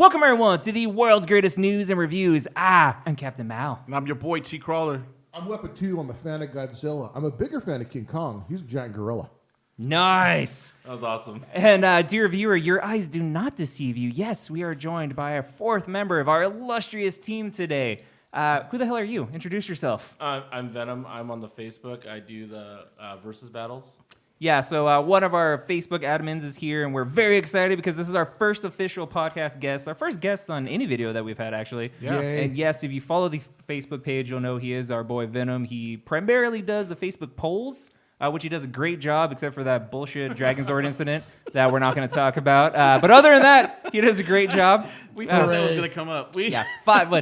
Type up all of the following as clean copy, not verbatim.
Welcome everyone to the world's greatest news and reviews. I'm Captain Mal. And I'm your boy, T. Crawler. I'm Weapon 2. I'm a fan of Godzilla. I'm a bigger fan of King Kong. He's a giant gorilla. Nice. That was awesome. And dear viewer, your eyes do not deceive you. Yes, we are joined by a fourth member of our illustrious team today. Who the hell are you? Introduce yourself. I'm Venom. I'm on the Facebook. I do the versus battles. Yeah, so one of our Facebook admins is here, and we're very excited because this is our first official podcast guest, our first guest on any video that we've had, actually. Yeah. Yay. And yes, if you follow the Facebook page, you'll know he is our boy Venom. He primarily does the Facebook polls, which he does a great job, except for that bullshit Dragonzord incident that we're not going to talk about. But other than that, he does a great job. We thought that was going to come up.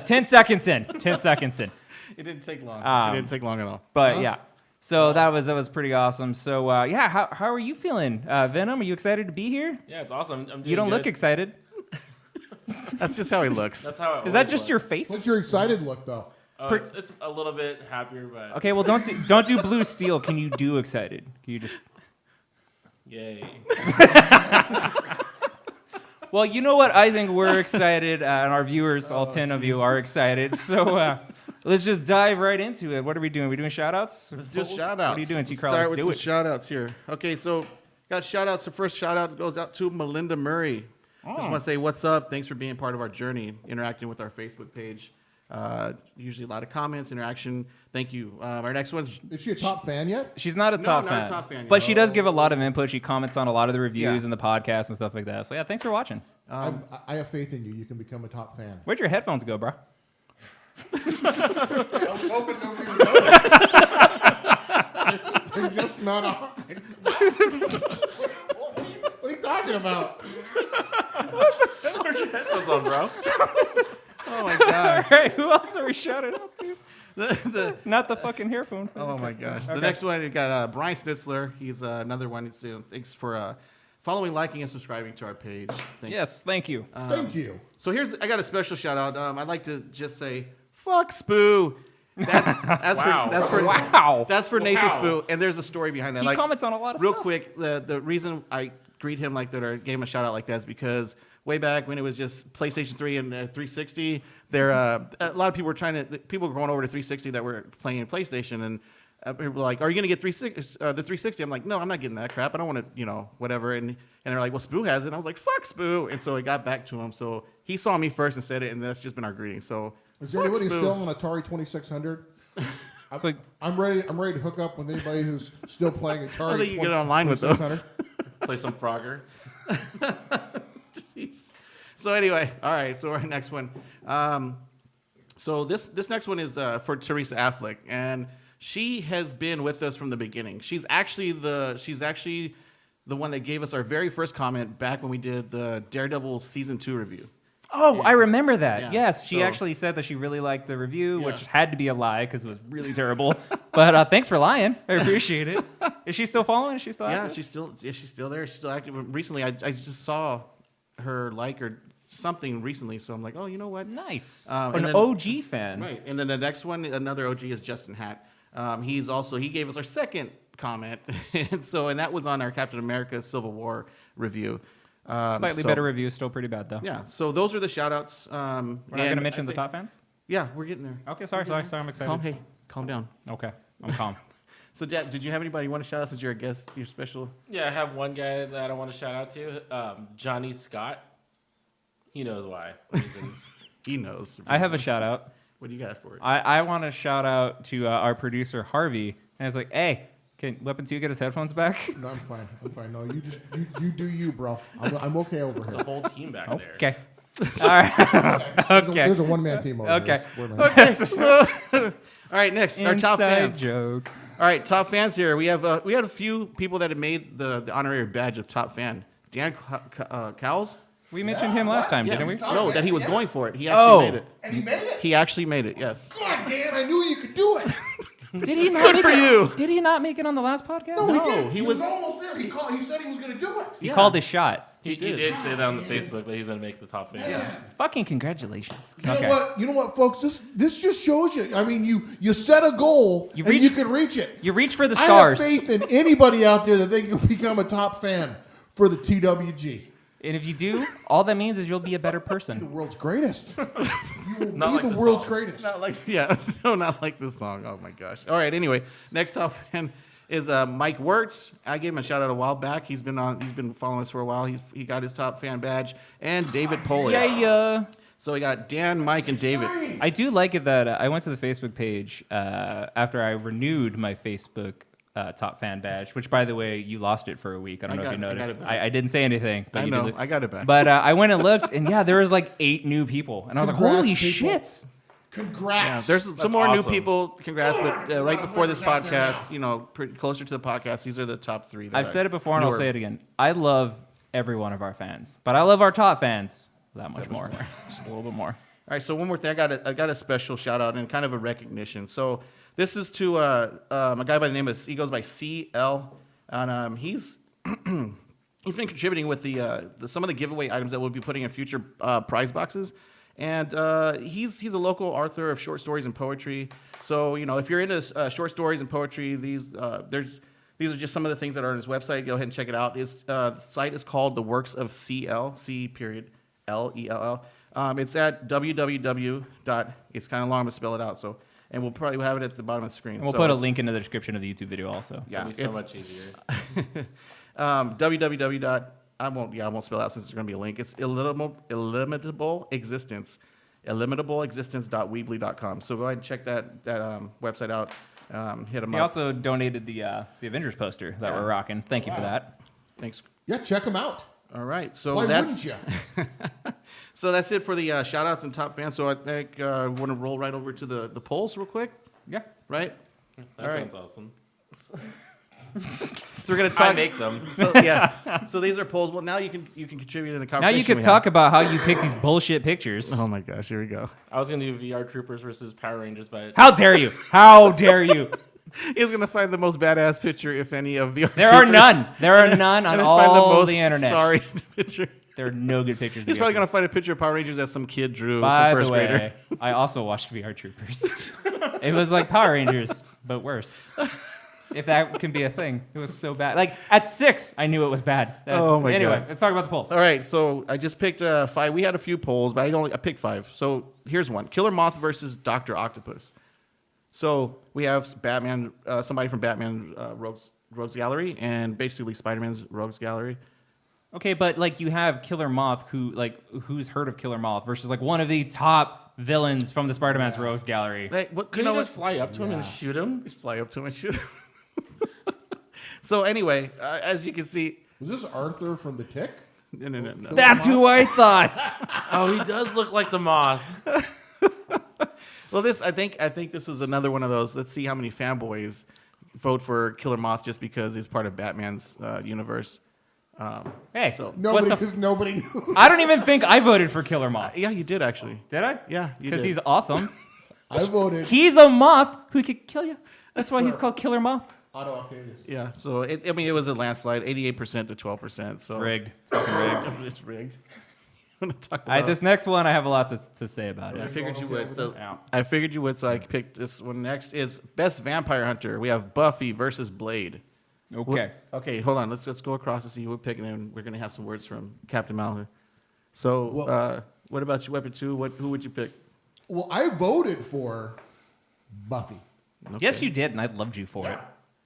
10 seconds in. 10 seconds in. It didn't take long. It didn't take long at all. But yeah. So that was pretty awesome. So how are you feeling, Venom? Are you excited to be here? Yeah, it's awesome. I'm doing You don't good. look excited. That's just how he looks. That's how it Is that just your face? What's your excited look, though? It's a little bit happier, but Okay, well don't do blue steel. Can you do excited? Can you just? yay. Well, you know what? I think we're excited, and our viewers, all 10 of you, are excited. So let's just dive right into it. What are we doing? Are we doing shout-outs? Let's do shout-outs. What are you doing, T. Let's Crawler? start with Do some it. shout-outs here. Okay, so got shout-outs. The first shout-out goes out to Melinda Murray. Just want to say what's up. Thanks for being part of our journey, interacting with our Facebook page. Usually a lot of comments, interaction. Thank you. Our next one's... Is she a top fan yet? She's not a top fan. Not a top fan yet. But she does give a lot of input. She comments on a lot of the reviews Yeah. and the podcast and stuff like that. So yeah, thanks for watching. I have faith in you. You can become a top fan. Where'd your headphones go, bro? I was hoping nobody would notice. They're just not on. What are you talking about? What's on, bro? Oh, my All gosh. right, who else are we shouting out to? Not the fucking earphone. Oh, my gosh. Okay. The next one, we got Brian Stitzler. He's another one. Thanks for following, liking, and subscribing to our page. Thanks. Yes, thank you. Thank you. So I got a special shout out. I'd like to just say, fuck Spoo. That's Wow. That's for Nathan Wow. Spoo. And there's a story behind that. He comments on a lot of real stuff. quick, the reason I greet him like that or gave him a shout out like that is because way back when it was just PlayStation 3 and 360, a lot of people were people were going over to 360 that were playing PlayStation, and people were like, "Are you gonna get the 360?" I'm like, "No, I'm not getting that crap. I don't want to, whatever." And they're like, "Well, Spoo has it." And I was like, "Fuck Spoo!" And so I got back to him. So he saw me first and said it, and that's just been our greeting. So Is there anybody still on Atari 2600? It's like, I'm ready to hook up with anybody who's still playing Atari. I think you get online with those. 2600. Play some Frogger. Jeez. So anyway, all right. So our next one. So this next one is for Teresa Affleck, and she has been with us from the beginning. She's actually the one that gave us our very first comment back when we did the Daredevil season 2 review. oh, I remember that. Yeah. Yes, she So- actually said that she really liked the review, Yeah. which had to be a lie because it was really terrible. But thanks for lying. I appreciate it. Is she still following? Is she still Yeah, active? she's still there. She's still active. Recently, I just saw her or something recently, so I'm like, oh, you know what? Nice. And An then- OG fan. Right, and then the next one, another OG is Justin Hatt. He gave us our second comment, and that was on our Captain America Civil War review. Slightly better review, still pretty bad though. Yeah, so those are the shout-outs. We're not going to mention the top fans? Yeah, we're getting there. Okay, sorry, I'm excited. Calm down. Okay, I'm calm. So, Dad, did you have anybody you want to shout out since you're a guest? You're special. Yeah, I have one guy that I want to shout out to, Johnny Scott. He knows why. Reasons. He knows. I have a shout out. What do you got for it? I want to shout out to our producer Harvey, and it's like, hey, can Weapon 2 get his headphones back? No, I'm fine. No, you do you, bro. I'm okay over It's here. a whole team back there. Okay. All right. Okay. There's a one-man team over Okay. here. Okay, so all right, next our top Inside fans. joke. All right, top fans here. We had a few people that had made the honorary badge of top fan. Dan Cowles. We mentioned him last time, didn't we? No, that he was going for it. He actually made it. And he made it. He actually made it. Yes. God, Dan, I knew you could do it. Did he not Good make for it? you. Did he not make it on the last podcast? No, he did. he He was was- almost there. He said he was going to do it. He called his shot. He did say that on the Facebook that he's going to make the top fan. Yeah. Fucking congratulations. You know what, folks? This just shows you. I mean, you set a goal and you can reach it. You reach for the I have stars. faith in anybody out there that they can become a top fan for the TWG. And if you do, all that means is you'll be a better The person. world's greatest. You will Not be like the the world's song. greatest. Not like, yeah, no, not like this song. Oh my gosh. All right. Anyway, next top fan is Mike Wirtz. I gave him a shout out a while back. He's been following us for a while. He got his top fan badge, and David Poley. Yeah. So we got Dan, Mike, and David. I do like it that I went to the Facebook page after I renewed my Facebook top fan badge, which, by the way, you lost it for a week. I don't know if you noticed. I didn't say anything. But I you know. did I got it back. But I went and looked, and yeah, there was like 8 new people. And I was like, Congrats, holy people. shit. Yeah, Congrats. there's some more awesome. new people. Congrats, but right before this Out there now. podcast, pretty closer to the podcast, these are the top 3. that I've I said it before, and I'll newer. say it again. I love every one of our fans, but I love our top fans that much more. Just a little bit more. All right, so one more thing. I got a special shout out and kind of a recognition. So this is to a guy by the name of, he goes by CL, and he's he's been contributing with the some of the giveaway items that we'll be putting in future prize boxes. And he's a local author of short stories and poetry. So if you're into short stories and poetry, these are just some of the things that are on his website. Go ahead and check it out. His site is called The Works of CL, C.L.E.L.L. It's at www. It's kind of long to spell it out. So, and we'll probably have it at the bottom of the screen. And we'll So put a it's- link in the description of the YouTube video also. Yeah, It'll be so much easier. www. I won't spell it out since there's going to be a link. It's illimitable existence, illimitableexistence.weebly.com. So go ahead and check that website out. Hit him He up. also donated the Avengers poster that we're rocking. Thank you for that. Thanks. Yeah, check them out. All right, so Why that's wouldn't you? so that's it for the shout outs and top fans. So I think I want to roll right over to the polls real quick, Yeah. right? That All right. sounds awesome. So we're gonna I talk. make them. So yeah, so these are polls. Well, now you can contribute in the Now conversation. you could we talk have. about how you pick these bullshit pictures. Oh my gosh, here we go. I was gonna do VR Troopers versus Power Rangers, but How dare you? How dare you? He's gonna find the most badass picture, if any, of VR. There are Troopers. none. There are none on And then find the all most the internet. sorry picture. There are no good pictures. He's probably gonna find a picture of Power Rangers that some kid drew, By some the first way, grader. I also watched VR Troopers. It was like Power Rangers, but worse. If that can be a thing. It was so bad. Like, at 6, I knew it was bad. Oh my anyway, God. let's talk about the polls. All right, so I just picked 5. We had a few polls, but I picked 5. So here's one: Killer Moth versus Dr. Octopus. So we have Batman, somebody from Batman Rogues Gallery, and basically Spider-Man's Rogues Gallery. Okay, but, like, you have Killer Moth, who's heard of Killer Moth, versus, like, one of the top villains from the Spider-Man's Rogues Gallery. Hey, what, could you just fly up to him and shoot him? Just fly up to him and shoot him. So anyway, as you can see, Was this Arthur from The Tick? no. That's who I thought. Oh, he does look like the moth. Well, I think this was another one of those. Let's see how many fanboys vote for Killer Moth just because he's part of Batman's universe. Hey, So- Nobody, what the because nobody knew. I don't even think I voted for Killer Moth. Yeah, you did actually. Did I? Yeah, you Because did. he's awesome. I voted He's a moth who could kill you. That's why he's called Killer Moth. Otto Octavius. Yeah, so it was a landslide, 88% to 12%. So Rigged. It's fucking rigged. It's rigged. You want to talk All right, about this next one, I have a lot to say about I it. figured you would. So Yeah. I figured you would. So I picked this one next. Is Best Vampire Hunter. We have Buffy versus Blade. Okay. Okay, hold on. Let's go across to see who we're picking, and we're gonna have some words from Captain Malheur. So, Well- what about you, Weapon 2? Who would you pick? Well, I voted for Buffy. Yes, Okay. you did, and I loved you for it.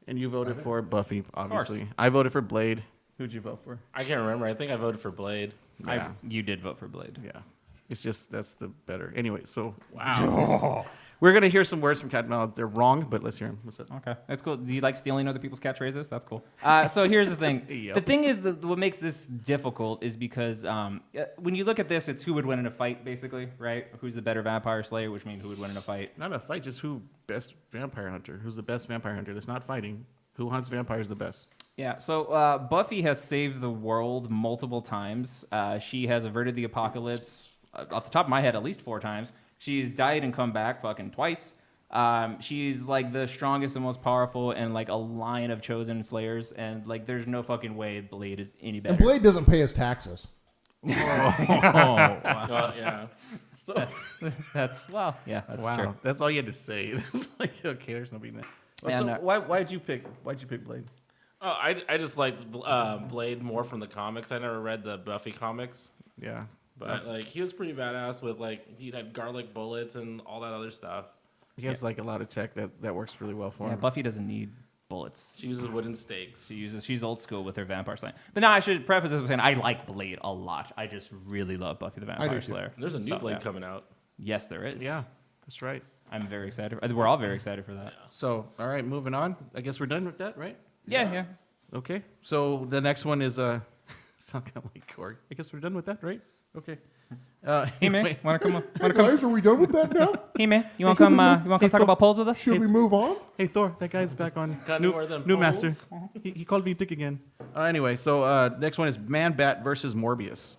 And you voted for Buffy, obviously. I voted for Blade. Who'd you vote for? I can't remember. I think I voted for Blade. Yeah. You did vote for Blade. Yeah. It's just that's the better. Anyway, so Wow. we're gonna hear some words from Captain Malheur. They're wrong, but let's hear them. What's up? Okay, that's cool. Do you like stealing other people's catchphrases? That's cool. So here's the thing. Yep. The thing is, that what makes this difficult is because when you look at this, it's who would win in a fight, basically, right? Who's the better vampire slayer, which means who would win in a fight. Not a fight, just who best vampire hunter. Who's the best vampire hunter? That's not fighting. Who hunts vampires the best? Yeah, so Buffy has saved the world multiple times. She has averted the apocalypse, off the top of my head, at least 4 times. She's died and come back fucking twice. She's like the strongest and most powerful in like a line of chosen slayers, and like there's no fucking way Blade is any better. And Blade doesn't pay his taxes. Yeah. That's that's Wow, true. that's all you had to say. It's like, okay, there's no big name. Yeah, So no. why'd you pick Blade? Oh, I just liked Blade more from the comics. I never read the Buffy comics, Yeah. but like he was pretty badass with like he had garlic bullets and all that other stuff. He has like a lot of tech that works really well for Yeah, him. Buffy doesn't need bullets. She uses wooden stakes. She's old school with her vampire slaying. But now I should preface this by saying I like Blade a lot. I just really love Buffy the do Vampire too. Slayer. There's a new So, Blade yeah. coming out. Yes, there is. Yeah, that's right. I'm very excited. We're all very excited for that. So, all right, moving on. I guess we're done with that, right? Yeah. Okay. So the next one is sound kind of like Korg. I guess we're done with that, right? Okay. Hey man, Anyway. wanna come? Hey guys, are we done with that now? Hey man, you wanna come? You wanna come talk about polls with us? Should we move on? Hey Thor, that guy's back on. Got new more than new poles? master. He called me Dick again. Anyway, so next one is Man Bat versus Morbius.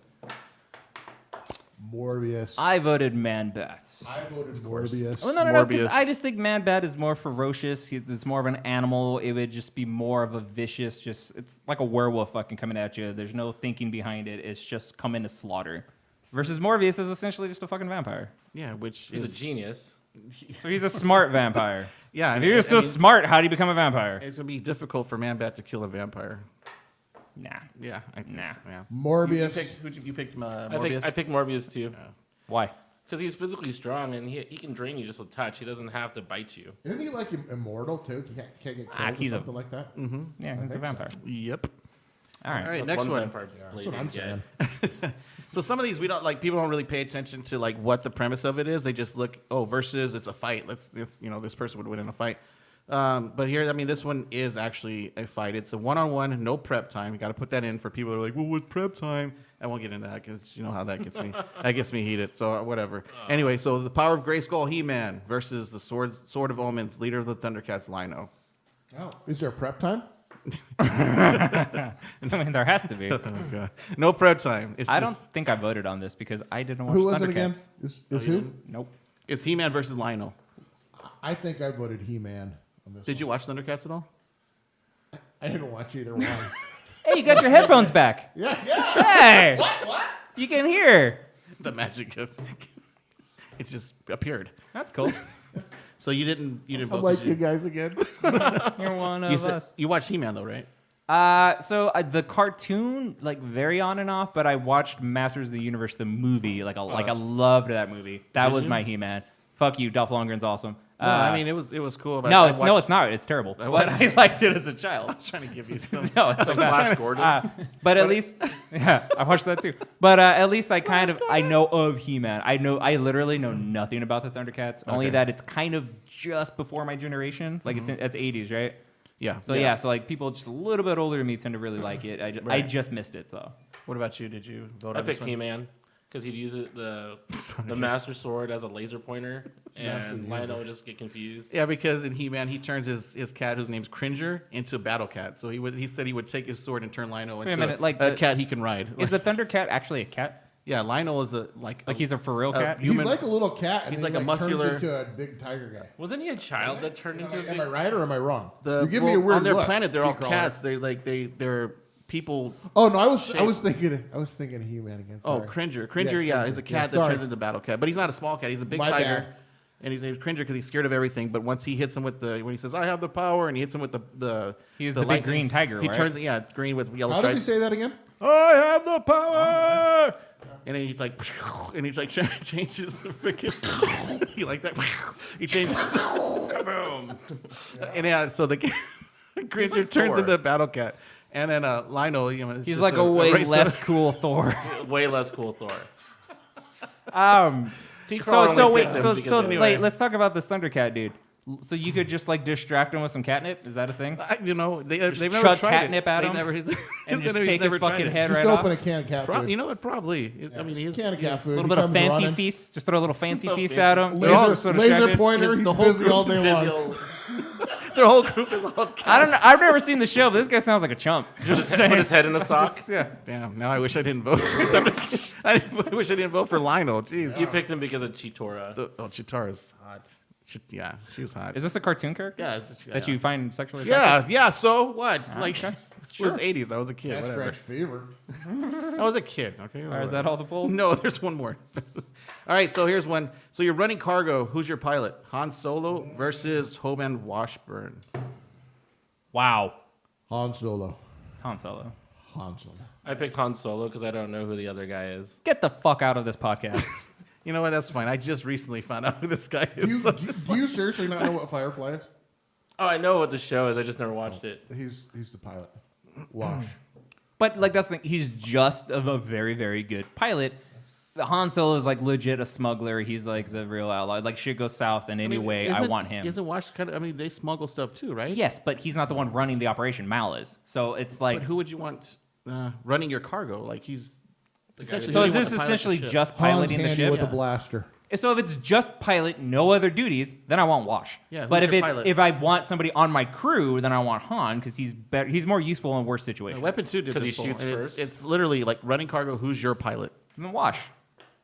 Morbius. I voted Man Bats. I voted Morbius. Oh no, 'cause Morbius. I just think Man Bat is more ferocious. It's more of an animal. It would just be more of a vicious. It's like a werewolf fucking coming at you. There's no thinking behind it. It's just coming to slaughter. Versus Morbius is essentially just a fucking vampire. Yeah, which He's a is genius. So he's a smart vampire. yeah. If you're so smart, how do you become a vampire? it's gonna be difficult for Man Bat to kill a vampire. Nah. Yeah, I think Nah. so, yeah. Morbius. You picked I Morbius. picked Morbius too. Why? Because he's physically strong and he can drain you just with touch. He doesn't have to bite you. Isn't he like immortal too? He can't get killed or he's a- something like that? Yeah, he's a think so. vampire. Yep. All right. All right, That's next one one. vampire Blade That's what I'm didn't saying. get. So some of these we don't like. People don't really pay attention to like what the premise of it is. They just look, oh, versus it's a fight. Let's this person would win in a fight. But here, I mean, this one is actually a fight. It's a one-on-one, no prep time. You got to put that in for people who are like, well, what's prep time? I won't get into that because you know how that gets me. That gets me heated. So whatever. Anyway, so the power of Grayskull He-Man versus the Sword of Omens, leader of the Thundercats, Lino. Oh, is there prep time? I mean, there has to be. Oh, God. No prep time. It's I don't just- think I voted on this because I didn't watch Who was it again? Thundercats. Is who? Nope. It's He-Man versus Lino. I think I voted He-Man on this. Did you watch Thundercats at all? I didn't watch either one. Hey, you got your headphones back. yeah. Hey. What? You can hear. The magic of it just appeared. That's cool. So you didn't I'm vote. like did you guys again. You're one You of said us. you watched He-Man though, right? So the cartoon, like very on and off, but I watched Masters of the Universe, the movie. I loved that movie. That Did was you? my He-Man. Fuck you, Dolph Lundgren's awesome. No, I mean it was cool. But no, I it's watched- not. It's terrible. I But watched- I liked it as a child. I was trying to give you some. No, it's so bad. Flash Gordon. But at least, yeah, I watched that too. But at least I know of He-Man. I literally know nothing about the Thundercats. Only Okay. that it's kind of just before my generation. Like it's 80s, right? Yeah. So yeah, so like people just a little bit older than me tend to really like it. I Right. just missed it though. What about you? Did you vote I on this picked one? He-Man because he'd use it the Master Sword as a laser pointer, Master and of the Lino would universe. just get confused. Yeah, because in He-Man he turns his cat whose name's Cringer into a battle cat. So he said he would take his sword and turn Lino into a minute, like a the- cat he can ride. Is the Thundercat actually a cat? Yeah, Lionel is Like he's a for real cat? He's like a little cat, and He's then like he a muscular- turns into a big tiger guy. Wasn't he a child that turned into a Am big... I right or am I wrong? the you give me a weird on their look, planet. They're all Beatcrawler. cats. They're people. Oh no, I was thinking He-Man again. Oh, Sorry. Cringer. Yeah, Cringer, yeah, he's a Cringer. cat that Sorry. turns into a battle cat, but he's not a small cat. He's a big My tiger. bad. And he's named Cringer because he's scared of everything. But once he hits him with when he says, "I have the power," and he hits him with the He's the big lightning, green tiger, He right? turns, green with yellow How does he stripes. say that again? I have the power. And then he's like, changes the freaking. You like that? He changes. Boom. And yeah, so the Cringer like turns Thor. into a battle cat, and then Lino, is He's just like a way race less cool Thor. Way less cool Thor. So wait, Anyway. let's talk about this Thundercat dude. So you could just like distract him with some catnip? Is that a thing? they've never chuck tried catnip it. at They him never, and he's just never take his tried fucking it. head Just right open off? a can of cat food. You know what? Probably. I mean, he's can of cat food. A little He bit of comes fancy running. feast. Just throw a little fancy Little feast fancy at him. They're all Laser, So laser distracted. pointer. He's The whole busy all day long. their whole group is all cats. I don't know. I've never seen the show, but this guy sounds like a chump. Just saying. Put his head in a sock. Just, yeah. Damn. Now I wish I didn't vote. I wish I didn't vote for Lionel. Jeez. You picked him because of Cheetora. Chitara's hot. Yeah, she was hot. Is this a cartoon character? Yeah. That you find sexually attractive? Yeah. So what? Like, okay. it was 80s. I was a kid. Cat Whatever. scratch fever. I was a kid. Okay. Or is that all the polls? No, there's one more. All right, so here's one. So you're running cargo. Who's your pilot? Han Solo versus Hoban Washburn. Wow. Han Solo. Han Solo. Han Solo. I picked Han Solo because I don't know who the other guy is. Get the fuck out of this podcast. You know what? That's fine. I just recently found out who this guy Do is. do you seriously not know what Firefly is? Oh, I know what the show is. I just never watched it. He's the pilot. Wash. But like that's the thing. He's just a very, very good pilot. Han Solo is like legit a smuggler. He's like the real outlaw. Like shit goes south in any way, I want him. Isn't Wash kind of? I mean, they smuggle stuff too, right? Yes, but he's not the one running the operation. Mal is. So it's like. But who would you want running your cargo? Like he's. Essentially So who is do you want this to pilot essentially the ship? just Han's piloting the handy ship? with a blaster. So if it's just pilot, no other duties, then I want Wash. Yeah, but who's if your it's pilot? if I want somebody on my crew, then I want Han because he's better. He's more useful in worse situations. Weapon 2 did 'Cause he this shoots and first? It's literally like running cargo. Who's your pilot? And then Wash.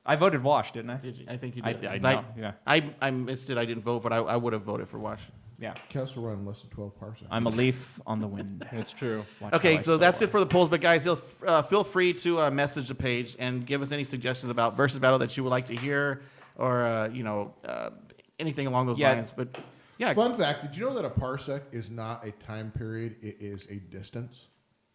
I voted Wash, didn't I? Did you? I think you I- did. I 'Cause know, yeah. I missed it. I didn't vote, but I would have voted for Wash. Yeah. Kessel run less than 12 parsecs. I'm a leaf on the wind. It's true. Watch how Okay, I so that's soar. it for the polls. But guys, feel free to message the page and give us any suggestions about versus battle that you would like to hear, or anything along those Yeah. lines. But yeah, Fun fact, did you know that a parsec is not a time period, it is a distance?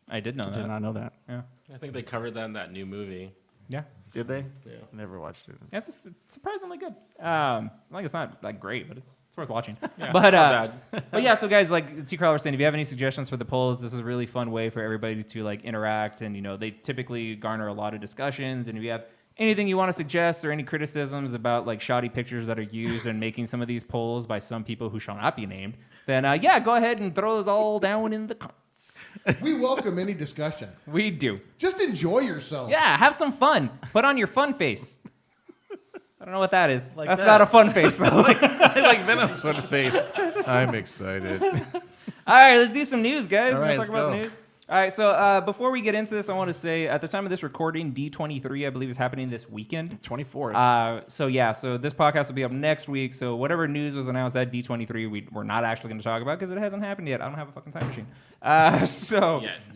I did know I did that. not know that. Yeah. I think they covered that in that new movie. Yeah. Did they? Yeah. Never watched it. That's surprisingly good. Like it's not like great, but it's worth watching. Yeah, but not but yeah, so guys, like T. Crowler was saying, if you have any suggestions for the polls, this is a really fun way for everybody to like interact, and they typically garner a lot of discussions. And if you have anything you want to suggest or any criticisms about like shoddy pictures that are used in making some of these polls by some people who shall not be named, then yeah, go ahead and throw those all down in the comments. We welcome any discussion. We do. Just enjoy yourself. Yeah, have some fun. Put on your fun face. I don't know what that is. Like That's that. not a fun face though. I like Venom's fun face. I'm excited. All right, let's do some news, guys. All right, Let's talk let's about go. the news. All right, so before we get into this, I want to say at the time of this recording, D23, I believe, is happening this weekend. 24th. So this podcast will be up next week. So whatever news was announced at D23, we're not actually going to talk about because it hasn't happened yet. I don't have a fucking time machine.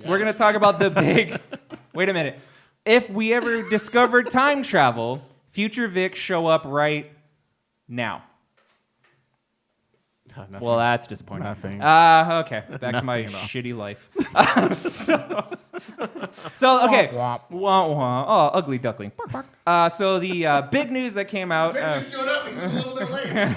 We're going to talk about the big. Wait a minute. If we ever discovered time travel, future Vic show up right now. Nothing. Well, that's disappointing. Nothing. Okay, back to my Nothing at all. shitty life. so okay. Wah, wah. Oh, ugly duckling. Bark, bark. So the big news that came out. Vic just showed up. He was a little bit late.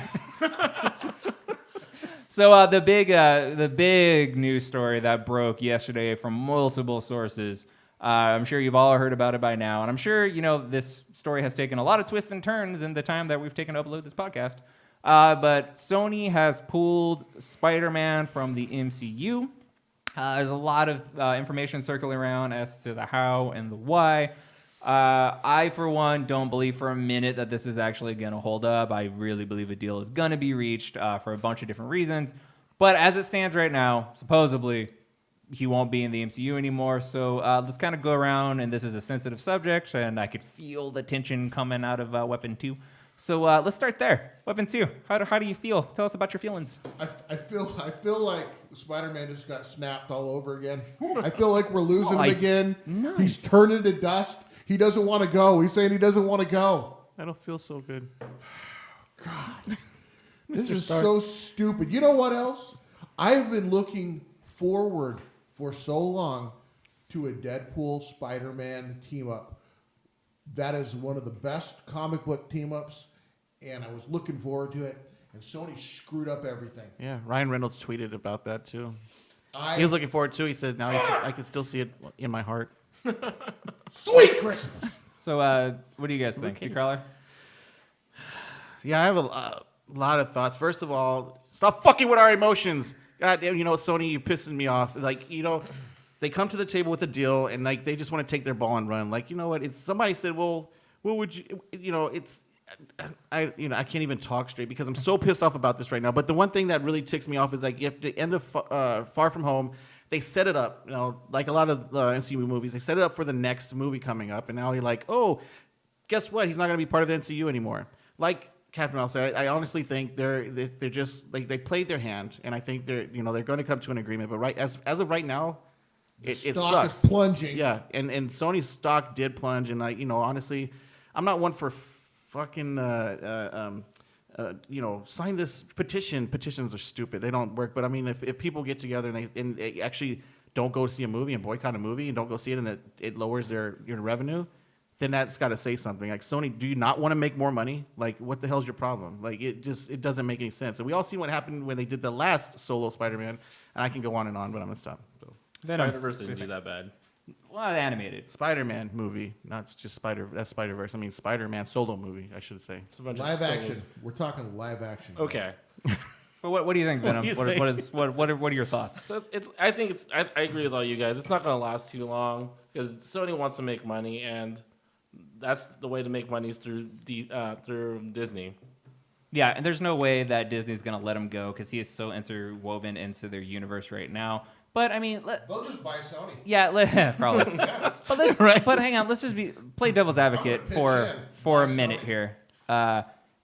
So the big news story that broke yesterday from multiple sources. I'm sure you've all heard about it by now, and I'm sure this story has taken a lot of twists and turns in the time that we've taken to upload this podcast. But Sony has pulled Spider-Man from the MCU. There's a lot of information circling around as to the how and the why. I, for one, don't believe for a minute that this is actually going to hold up. I really believe a deal is going to be reached for a bunch of different reasons. But as it stands right now, supposedly, he won't be in the MCU anymore. So let's kind of go around, and this is a sensitive subject, and I could feel the tension coming out of Weapon 2. So let's start there. Weapon 2, how do you feel? Tell us about your feelings. I feel like Spider-Man just got snapped all over again. I feel like we're losing him Nice. again. Nice. He's turning to dust. He doesn't want to go. He's saying he doesn't want to go. I don't feel so good. This is so stupid. You know what else? I've been looking forward for so long to a Deadpool Spider-Man team up. That is one of the best comic book team ups, and I was looking forward to it. And Sony screwed up everything. Yeah, Ryan Reynolds tweeted about that too. He was looking forward to it. He said, now I can still see it in my heart. Sweet Christmas. So what do you guys think? T-Crawler? Yeah, I have a lot of thoughts. First of all, stop fucking with our emotions. God damn, Sony, you're pissing me off. Like, they come to the table with a deal, and like they just want to take their ball and run. Like, you know what? It's somebody said, well, what would you? It's I can't even talk straight because I'm so pissed off about this right now. But the one thing that really ticks me off is like if the end of Far From Home, they set it up, like a lot of MCU movies, they set it up for the next movie coming up, and now you're like, oh, guess what? He's not going to be part of the MCU anymore. Like Captain Mal said, I honestly think they're just like they played their hand, and I think they're going to come to an agreement. But right as of right now, it Stock sucks. is plunging. Yeah, and Sony's stock did plunge, and honestly, I'm not one for fucking sign this petition. Petitions are stupid; they don't work. But I mean, if people get together and they actually don't go see a movie and boycott a movie and don't go see it, and that it lowers your revenue, then that's got to say something. Like, Sony, do you not want to make more money? Like, what the hell's your problem? Like, it doesn't make any sense. And we all see what happened when they did the last solo Spider-Man, and I can go on and on, but I'm gonna stop. So. Spider-Verse didn't do that bad. Well, animated. Spider-Man movie, not just Spider-Verse. I mean, Spider-Man solo movie, I should say. It's a bunch of Live solos. action. We're talking live action. Okay. But what do you think, Venom? What do you What are your thoughts? So I agree with all you guys. It's not going to last too long because Sony wants to make money, and that's the way to make money is through Disney. Yeah, and there's no way that Disney's gonna let him go because he is so interwoven into their universe right now. But I mean, They'll just buy Sony. yeah, probably. But but hang on, let's just play devil's advocate pitch for a in. Buy minute Sony. here.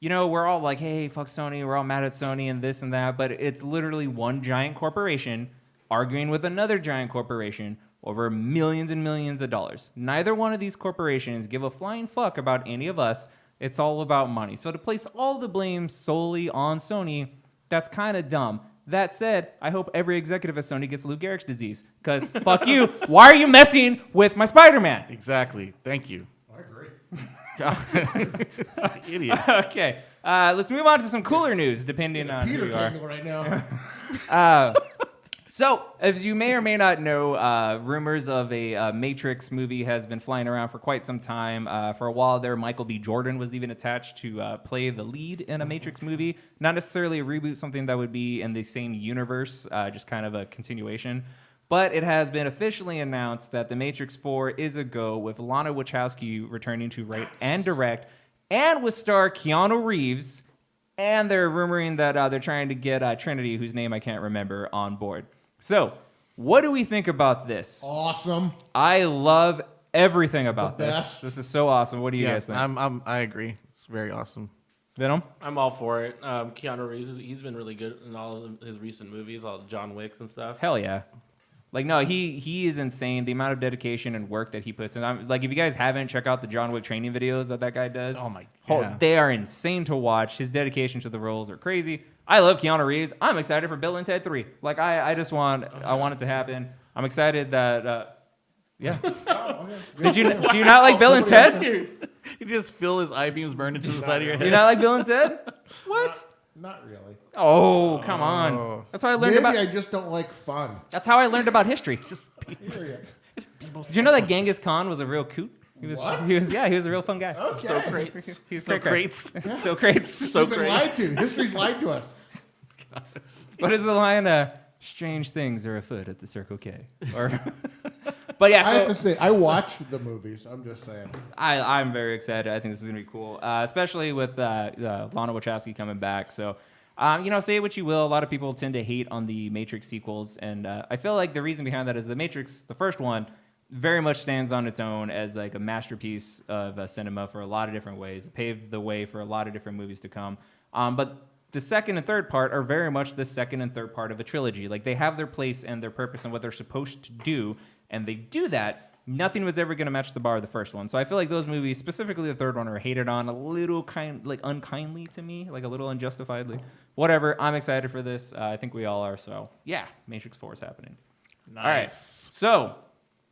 We're all like, hey, fuck Sony. We're all mad at Sony and this and that. But it's literally one giant corporation arguing with another giant corporation over millions and millions of dollars. Neither one of these corporations give a flying fuck about any of us. It's all about money. So to place all the blame solely on Sony, that's kind of dumb. That said, I hope every executive at Sony gets Lou Gehrig's disease. Because fuck you. Why are you messing with my Spider-Man? Exactly. Thank you. I agree. Idiots. Okay. Let's move on to some cooler news, depending on who Peter you are. tangle right now. So, as you may or may not know, rumors of a Matrix movie has been flying around for quite some time. For a while there, Michael B. Jordan was even attached to play the lead in a Matrix movie. Not necessarily a reboot, something that would be in the same universe, just kind of a continuation. But it has been officially announced that The Matrix 4 is a go, with Lana Wachowski returning to write and direct, and with star Keanu Reeves. And they're rumoring that they're trying to get Trinity, whose name I can't remember, on board. So, what do we think about this? Awesome. I love everything about The this. best. This is so awesome. What do you guys think? I agree. It's very awesome. Venom? I'm all for it. Keanu Reeves, he's been really good in all of his recent movies, all John Wicks and stuff. Hell yeah. Like, no, he is insane. The amount of dedication and work that he puts in. Like, if you guys haven't, check out the John Wick training videos that guy does. Oh, my Oh, God. they are insane to watch. His dedication to the roles are crazy. I love Keanu Reeves. I'm excited for Bill and Ted 3. Like, I just want I want it to happen. I'm excited that yeah. Oh, okay. Do you not like Bill and Ted? You just feel his eye beams burn into the side of your Do head. you not like Bill and Ted? What? Not really. Oh, come on. That's how I learned Maybe about I just don't like fun. That's how I learned about history. Period. Did you know that Genghis Khan was a real coot? He was What? he was a real fun guy. Okay. So great. He's So great. great. So great. So We've been great. lied to. History's lied to us. What is the line? Strange things are afoot at the Circle K. Or, but yeah, I have to so say, I watched the movies. I'm just saying. I'm very excited. I think this is gonna be cool, especially with Lana Wachowski coming back. So, say what you will. A lot of people tend to hate on the Matrix sequels, and I feel like the reason behind that is the Matrix, the first one, very much stands on its own as like a masterpiece of cinema for a lot of different ways. It paved the way for a lot of different movies to come. But the second and third part are very much the second and third part of a trilogy. Like, they have their place and their purpose and what they're supposed to do, and they do that. Nothing was ever going to match the bar of the first one. So I feel like those movies, specifically the third one, are hated on a little unkindly to me, like a little unjustifiedly. Whatever. I'm excited for this. I think we all are. So yeah, Matrix 4 is happening. Nice. All right. So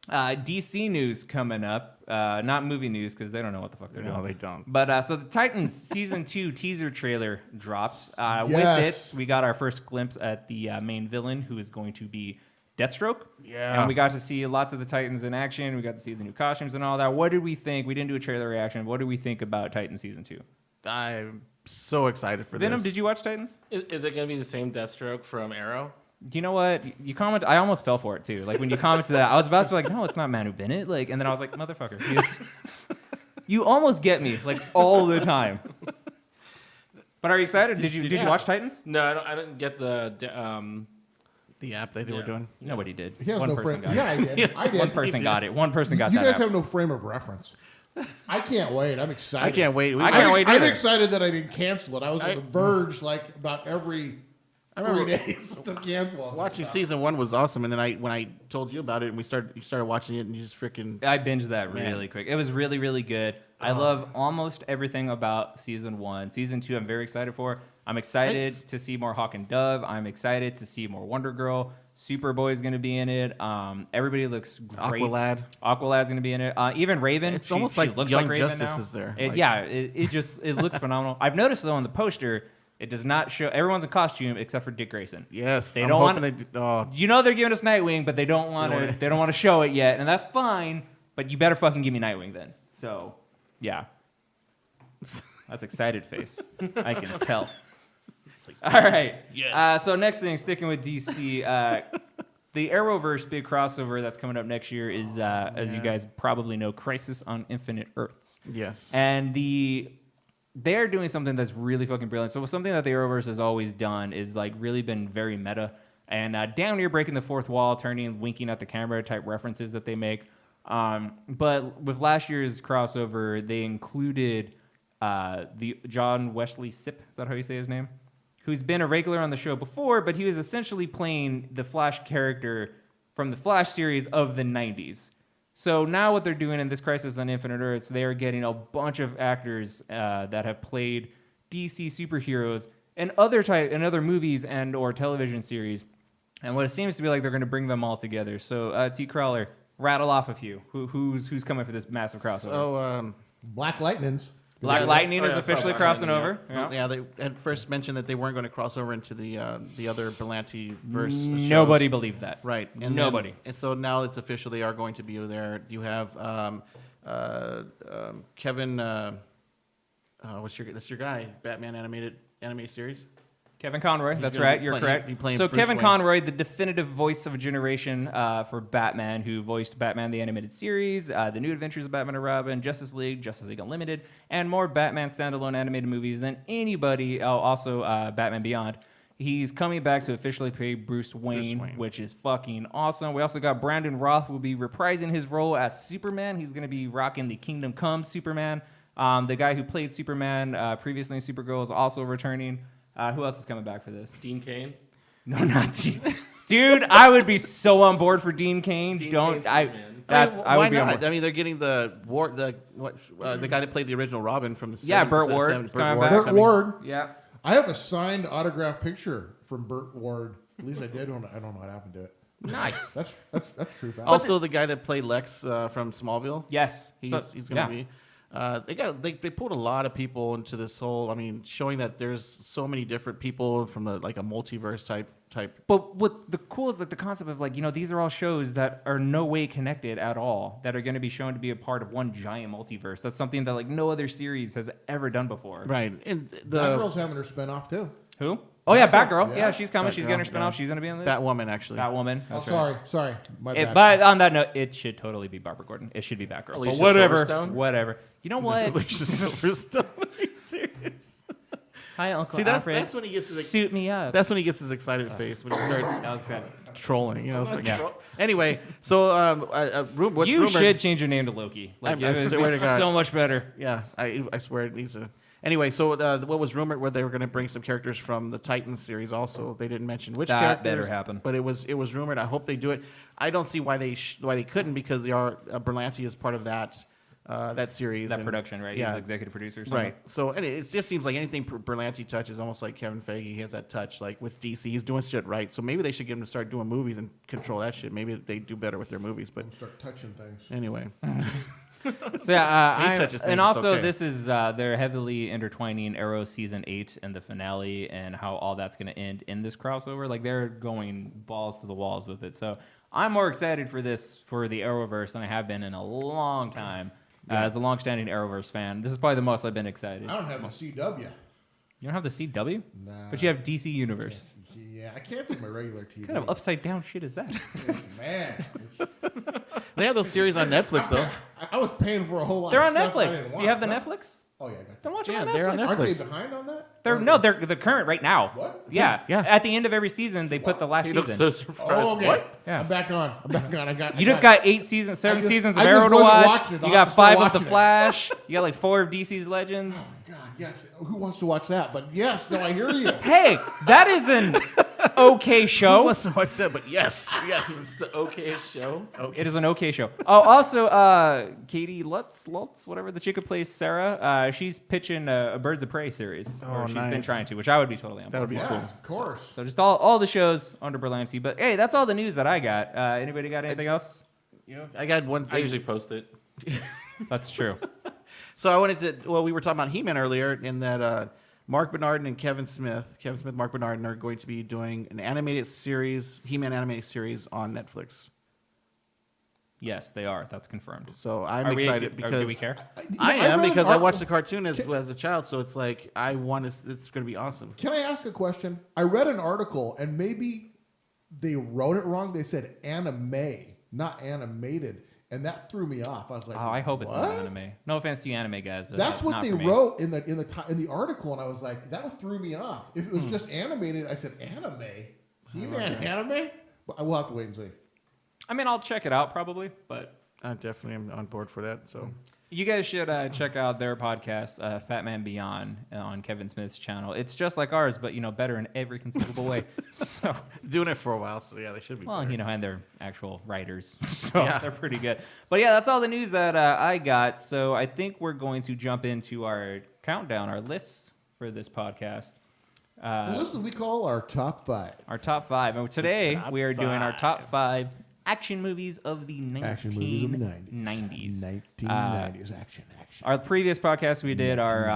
DC news coming up. Not movie news because they don't know what the fuck they're doing. No, they don't. But so the Titans season 2 teaser trailer drops. With Yes. it, we got our first glimpse at the main villain, who is going to be Deathstroke. Yeah. And we got to see lots of the Titans in action. We got to see the new costumes and all that. What did we think? We didn't do a trailer reaction. What did we think about Titans season 2? I'm so excited for Venom, this. did you watch Titans? Is it going to be the same Deathstroke from Arrow? You know what? You comment. I almost fell for it too. Like when you commented that, I was about to be like, "No, it's not Manu Bennett." Like, and then I was like, "Motherfucker!" You almost get me like all the time. But are you excited? Did you watch Titans? No, I didn't get the the app they were doing? Nobody did. He has One no person frame. got Yeah, it. I did. I did. One person got it. One person got You that. guys app. have no frame of reference. I can't wait. I'm excited. I can't wait. I can't wait I'm either. excited that I didn't cancel it. I was on the verge, like about every 3 days to cancel it. Watching season 1 was awesome, and then when I told you about it, and you started watching it, and you just freaking. I binged that Man. really quick. It was really, really good. I love almost everything about season 1. Season 2, I'm very excited for. I'm excited to see more Hawk and Dove. I'm excited to see more Wonder Girl. Superboy's going to be in it. Everybody looks great. Aqualad's going to be in it. Even Raven. It's almost like looks Young like Raven Justice now. is there. It looks phenomenal. I've noticed though on the poster, it does not show everyone's in costume except for Dick Grayson. Yes, they don't want. You know they're giving us Nightwing, but they don't want to. They don't want to show it yet, and that's fine. But you better fucking give me Nightwing then. So, yeah, that's excited face. I can tell. All right. Yes. So next thing, sticking with DC, the Arrowverse big crossover that's coming up next year is, as you guys probably know, Crisis on Infinite Earths. Yes. And they're doing something that's really fucking brilliant. So something that the Arrowverse has always done is like really been very meta and damn near breaking the fourth wall, turning, winking at the camera type references that they make. But with last year's crossover, they included the John Wesley Sipp. Is that how you say his name? Who's been a regular on the show before, but he was essentially playing the Flash character from the Flash series of the 90s. So now what they're doing in this Crisis on Infinite Earths, they are getting a bunch of actors that have played DC superheroes and other movies and or television series. And what it seems to be like, they're going to bring them all together. So T. Crawler, rattle off a few. Who's coming for this massive crossover? So, Black Lightning's. Black Lightning is officially crossing over. Yeah, they had first mentioned that they weren't going to cross over into the other Berlanti verse. Nobody believed that. Right. And nobody. And so now it's official. They are going to be there. You have Kevin. That's your guy? Batman animated series. Kevin Conroy, that's gonna right, you're correct. So Bruce Kevin Wayne. Conroy, the definitive voice of a generation for Batman, who voiced Batman the Animated Series, The New Adventures of Batman and Robin, Justice League Unlimited, and more Batman standalone animated movies than anybody, also Batman Beyond. He's coming back to officially play Bruce Wayne, which is fucking awesome. We also got Brandon Roth will be reprising his role as Superman. He's going to be rocking the Kingdom Come Superman. The guy who played Superman previously in Supergirl is also returning. Who else is coming back for this? Dean Cain? No, not Dean. Dude, I would be so on board for Dean Cain. Why would be on not? board. I mean, they're getting the guy that played the original Robin from the Burt Ward. Burt Ward. Yeah. I have a signed autograph picture from Burt Ward. At least I did. I don't know what happened to it. Nice. That's true. Fact. Also, the guy that played Lex from Smallville. Yes. He's going to be. They pulled a lot of people into this whole. I mean, showing that there's so many different people from a multiverse type. But what the cool is like the concept of these are all shows that are no way connected at all, that are going to be shown to be a part of one giant multiverse. That's something that no other series has ever done before. Right. And that girl's having her spinoff too. Who? Oh yeah, Batgirl. Yeah, She's coming. Batgirl, She's getting her spinoff. She's going to be in this. Batwoman, actually. Batwoman. Sorry. My bad. But on that note, it should totally be Barbara Gordon. It should be Batgirl. Alicia But whatever. Silverstone? Whatever. You know what? Alicia Silverstone. Are you serious? Hi, Uncle See, Alfred. that's when he gets his Suit me up. That's when he gets his excited face when he starts Okay. trolling. Yeah. Anyway, so what's You rumored? should change your name to Loki. I It would swear be to God. so much better. Yeah, I swear it needs to. Anyway, so what was rumored where they were going to bring some characters from the Titans series. Also, they didn't mention which That characters. better happen. But it was rumored. I hope they do it. I don't see why they couldn't, because they are Berlanti is part of that series. That production, right? Yeah. He's executive producer. Right. So and it just seems like anything Berlanti touches, almost like Kevin Feige. He has that touch, like with DC. He's doing shit right. So maybe they should get him to start doing movies and control that shit. Maybe they do better with their movies. But Start touching things. anyway, So yeah, He touches things, and it's also okay. this is they're heavily intertwining Arrow season 8 and the finale and how all that's going to end in this crossover. Like they're going balls to the walls with it. So I'm more excited for this for the Arrowverse than I have been in a long time. As a long-standing Arrowverse fan, this is probably the most I've been excited. I don't have the CW. You don't have the CW, Nah. but you have DC Universe. Yeah, I can't do my regular TV. What kind of upside down shit is that? Man, they have those series on Netflix though. I was paying for a whole lot. They're of on stuff I Netflix. didn't Do want. you have the No. Netflix? Oh yeah, I got that. Then watch Yeah, them on they're on Netflix. Aren't they Netflix. behind on that? They're the current right now. What? Yeah. Yeah. At the end of every season, they put the last He season. looks so surprised. Oh, okay. What? Yeah. I'm back on. You just got 8 seasons, 7 I seasons of just Arrow to wasn't watch. watching it. You I'll got have to start 5 of The watching it. Flash. You got like 4 of DC's Legends. God Yes, who wants to watch that? But yes, no, I hear you. Hey, that is an okay Who show. wants to watch that? But yes. It's the okay show. It is an okay show. Oh, also, Katie Lutz, whatever the chick who plays Sarah, she's pitching a Birds of Prey series. Or she's been nice. trying to, which I would be totally on That board. would be Yes, of course. So just all the shows under Berlanti. But hey, that's all the news that I got. Anybody got anything else? I got one I thing. usually post it. That's true. So I wanted to. Well, we were talking about He-Man earlier, in that Mark Bernardin and Kevin Smith, Mark Bernardin, are going to be doing an animated series, He-Man animated series on Netflix. Yes, they are. That's confirmed. So I'm Are we- excited do because we care? I read am, an because I article- watched the cartoon as a child. So it's like I want to. It's going to be awesome. Can I ask a question? I read an article, and maybe they wrote it wrong. They said anime, not animated, and that threw me off. I was like, Oh, I hope it's what? not anime. No offense to you anime guys, but That's what not they for me. wrote in the article, and I was like, that threw me off. If it was just animated, I said anime, He-Man anime. But I will have to wait and see. I mean, I'll check it out probably, but I definitely am on board for that. So you guys should check out their podcast, Fat Man Beyond, on Kevin Smith's channel. It's just like ours, but better in every conceivable way. So, doing it for a while. So yeah, they should be. well, better. and they're actual writers, so Yeah. they're pretty good. But yeah, that's all the news that I got. So I think we're going to jump into our countdown, our list for this podcast. The list that we call our top 5. Our top 5. And today Top we are doing our 5. top 5 action movies of the 1990s. Action movies of the 90s. 1990s action. Our previous podcast, we did our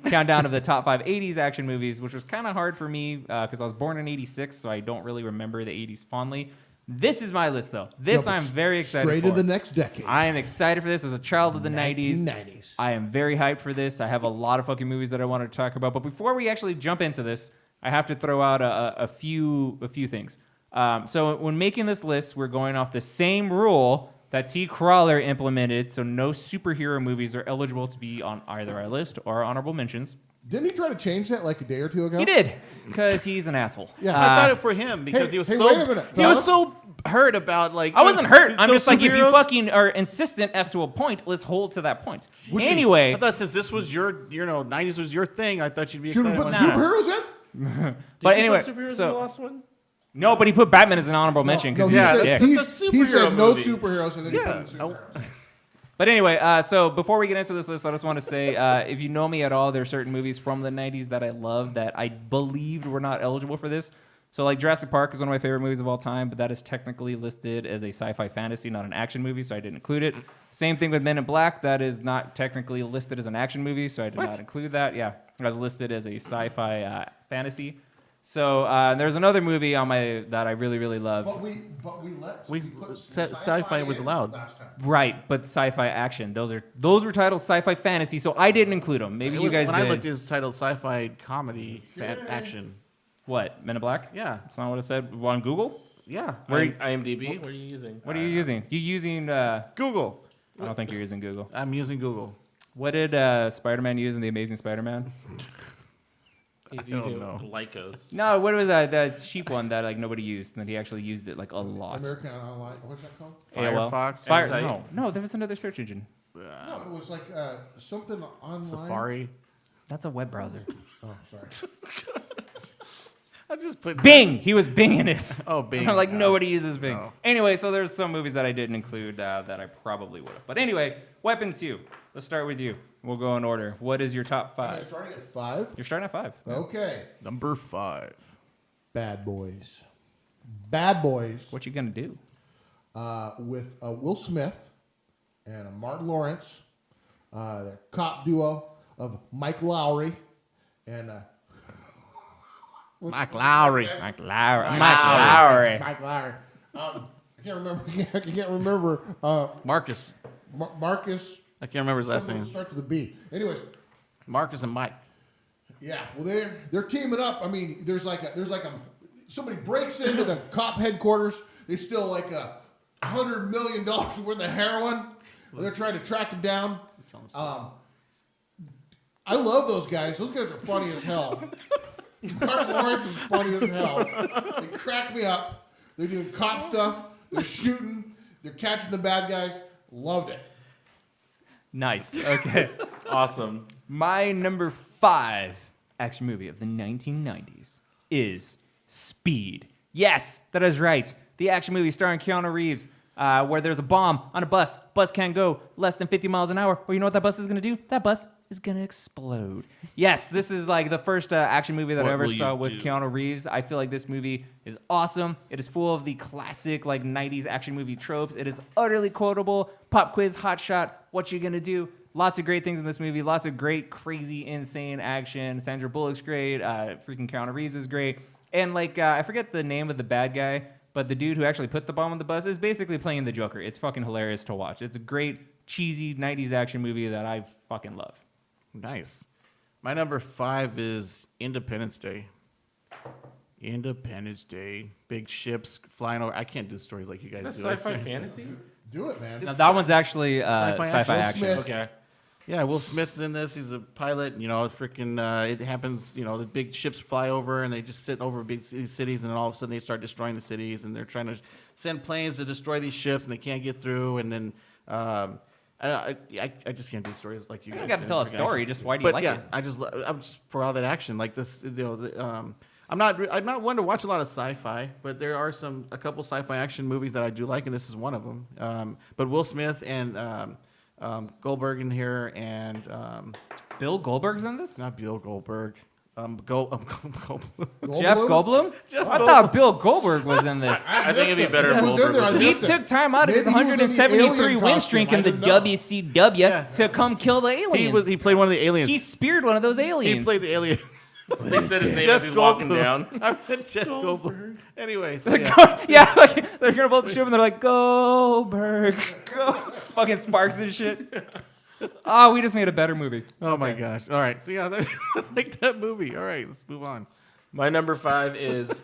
countdown of the top 5 80s action movies, which was kind of hard for me because I was born in 86, so I don't really remember the 80s fondly. This is my list, though. This Jumping I'm very excited straight for. to the next decade. I am excited for this as a child of the 90s. 1990s. I am very hyped for this. I have a lot of fucking movies that I want to talk about. But before we actually jump into this, I have to throw out a few things. So when making this list, we're going off the same rule that T. Crawler implemented, so no superhero movies are eligible to be on either our list or our honorable mentions. Didn't he try to change that like a day or two ago? He did, because he's an asshole. Yeah. I thought it for him because Hey, he was hey, so wait a minute, he was fellas. so hurt about like. I wasn't hurt. I'm those just like, if you superheroes. fucking are insistent as to a point, let's hold to that point. Which is- Anyway, I thought since this was your 90s was your thing, I thought you'd be Should we excited. put about Nah. superheroes in? but Did you anyway, put superheroes in the so last one? no, but he put Batman as an honorable mention because he he's Yeah, a said, dick. he, It's a he said superhero no movie. superheroes, and then he Yeah. put in superheroes. But anyway, so before we get into this list, I just want to say, if you know me at all, there are certain movies from the 90s that I love that I believed were not eligible for this. So like Jurassic Park is one of my favorite movies of all time, but that is technically listed as a sci-fi fantasy, not an action movie, so I didn't include it. Same thing with Men in Black. That is not technically listed as an action movie, so I did not include that. Yeah, it was listed as a sci-fi fantasy. So there's another movie on my that I really, really love. But we put sci-fi was in allowed. last time. Right, but sci-fi action. Those were titled sci-fi fantasy, so I didn't include them. Maybe It you was- guys when did. I looked, it was titled sci-fi comedy action. What? Men in Black? Yeah, That's not what it said on Google. yeah. Where- IMDb? What are you using? What are you using? You using? I Google. don't think you're using Google. I'm using Google. What did Spider-Man use in The Amazing Spider-Man? He's don't using know. No, Lycos. what was that cheap one that like nobody used, and that he actually used it like a lot? American Online. What's that called? AOL? Firefox. Fire, Excite. no, there was another search engine. No, it was like something online. Safari. That's a web browser. Oh, sorry. I just put Bing. He was Binging it. Oh, Bing. I'm like, No. nobody uses Bing. No. Anyway, so there's some movies that I didn't include that I probably would have. But anyway, Weapon 2. Let's start with you. We'll go in order. What is your top Am I 5? starting at 5? You're starting at 5. Okay. Number 5. Bad Boys. Bad Boys What you gonna do? with Will Smith and Martin Lawrence, their cop duo of Mike Lowry and Mike Lowry. Mike Lowry. Mike Lowry. I can't remember. I can't remember. Marcus. Marcus. I can't remember his last Something name. starts with a B. Anyways, Marcus and Mike. yeah. Well, they're teaming up. I mean, there's like somebody breaks into the cop headquarters. They steal like $100 million worth of heroin. They're trying to track him down. I love those guys. Those guys are funny as hell. Martin Lawrence is funny as hell. They crack me up. They're doing cop stuff. They're shooting. They're catching the bad guys. Loved it. Nice. Okay. Awesome. My number 5 action movie of the 1990s is Speed. Yes, that is right. The action movie starring Keanu Reeves, where there's a bomb on a bus. Bus can't go less than 50 miles an hour. Well, you know what that bus is going to do? That bus is going to explode. Yes, this is like the first action movie that I ever saw with Keanu Reeves. I feel like this movie is awesome. It is full of the classic like 90s action movie tropes. It is utterly quotable. Pop quiz, hot shot, what you going to do? Lots of great things in this movie. Lots of great, crazy, insane action. Sandra Bullock's great. Freaking Keanu Reeves is great. And like, I forget the name of the bad guy, but the dude who actually put the bomb on the bus is basically playing the Joker. It's fucking hilarious to watch. It's a great, cheesy 90s action movie that I fucking love. Nice. My number 5 is Independence Day. Independence Day. Big ships flying over. I can't do stories like you guys Is do. that sci-fi fantasy? Do it, man. Now, that one's actually Sci-fi sci-fi Will action. Smith. Okay. Yeah, Will Smith's in this. He's a pilot. You know, freaking. It happens. You know, the big ships fly over, and they just sit over big cities, and then all of a sudden they start destroying the cities, and they're trying to send planes to destroy these ships, and they can't get through, and then. I just can't do stories like you. You guys got to do. tell a Freaking story. action. Just why do you But like yeah, it? I'm just for all that action like this. You know, I'm not one to watch a lot of sci-fi, but there are a couple sci-fi action movies that I do like, and this is one of them. But Will Smith and Goldberg in here, and Bill Goldberg's in this? not Bill Goldberg. Jeff Goldblum? Goldblum? I thought Bill Goldberg was in this. I think it'd be missed better him. if He was in Goldberg there. was I in He missed him. took time out of his Maybe he was in the 173 alien win costume. streak in I the didn't know. WCW to come kill the aliens. He played one of the aliens. He speared one of those aliens. He played the alien. They said his name Jeff as he's walking Goldblum. down. I meant Jeff Goldberg. Anyway, so yeah. Yeah, like, they're gonna both shoot him and they're like, Goldberg. Go. Fucking sparks and shit. Oh, we just made a better movie. Oh my gosh. All right. So yeah, I like that movie. All right, let's move on. My number 5 is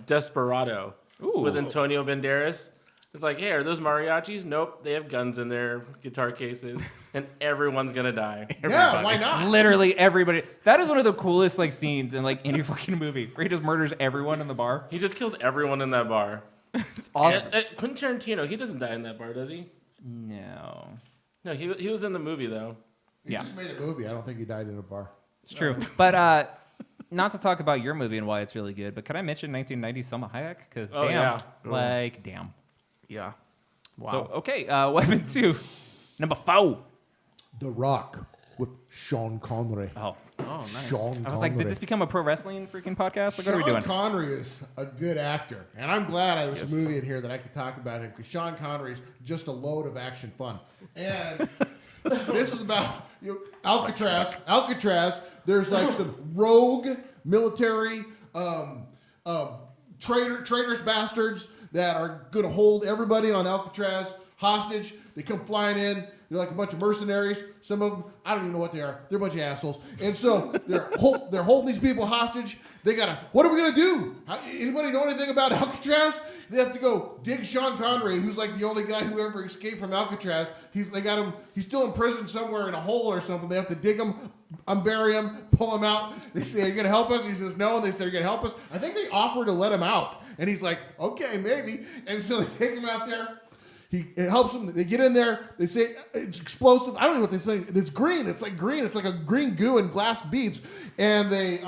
Desperado Ooh. with Antonio Banderas. It's like, hey, are those mariachis? Nope, they have guns in their guitar cases, and everyone's gonna die. Yeah, why not? Literally everybody. That is one of the coolest like scenes in like any fucking movie where he just murders everyone in the bar. He just kills everyone in that bar. Awesome. Quentin Tarantino, he doesn't die in that bar, does he? No. No, he was in the movie though. He Yeah. just made a movie. I don't think he died in a bar. It's true. But not to talk about your movie and why it's really good, but can I mention 1990 Selma Hayek? Because Oh, damn, yeah. like damn. Yeah. Wow. So okay, weapon 2, number 4. The Rock with Sean Connery. Oh, Oh, nice. Sean I was like, did this become a pro wrestling freaking podcast? Like, what are we Sean doing? Connery is a good actor, and I'm glad I was a movie in here that I could talk about him because Sean Connery is just a load of action fun. And this is about Alcatraz. Alcatraz. There's like some rogue military traitors bastards that are going to hold everybody on Alcatraz hostage. They come flying in. They're like a bunch of mercenaries. Some of them, I don't even know what they are. They're a bunch of assholes. And so they're holding these people hostage. They gotta. What are we gonna do? Anybody know anything about Alcatraz? They have to go dig Sean Connery, who's like the only guy who ever escaped from Alcatraz. They got him. He's still in prison somewhere in a hole or something. They have to dig him, unbury him, pull him out. They say, "Are you gonna help us?" He says, "No." And they say, "Are you gonna help us?" I think they offer to let him out, and he's like, "Okay, maybe." And so they take him out there. It helps them. They get in there. They say it's explosive. I don't know what they say. It's green. It's like green. It's like a green goo and glass beads. And they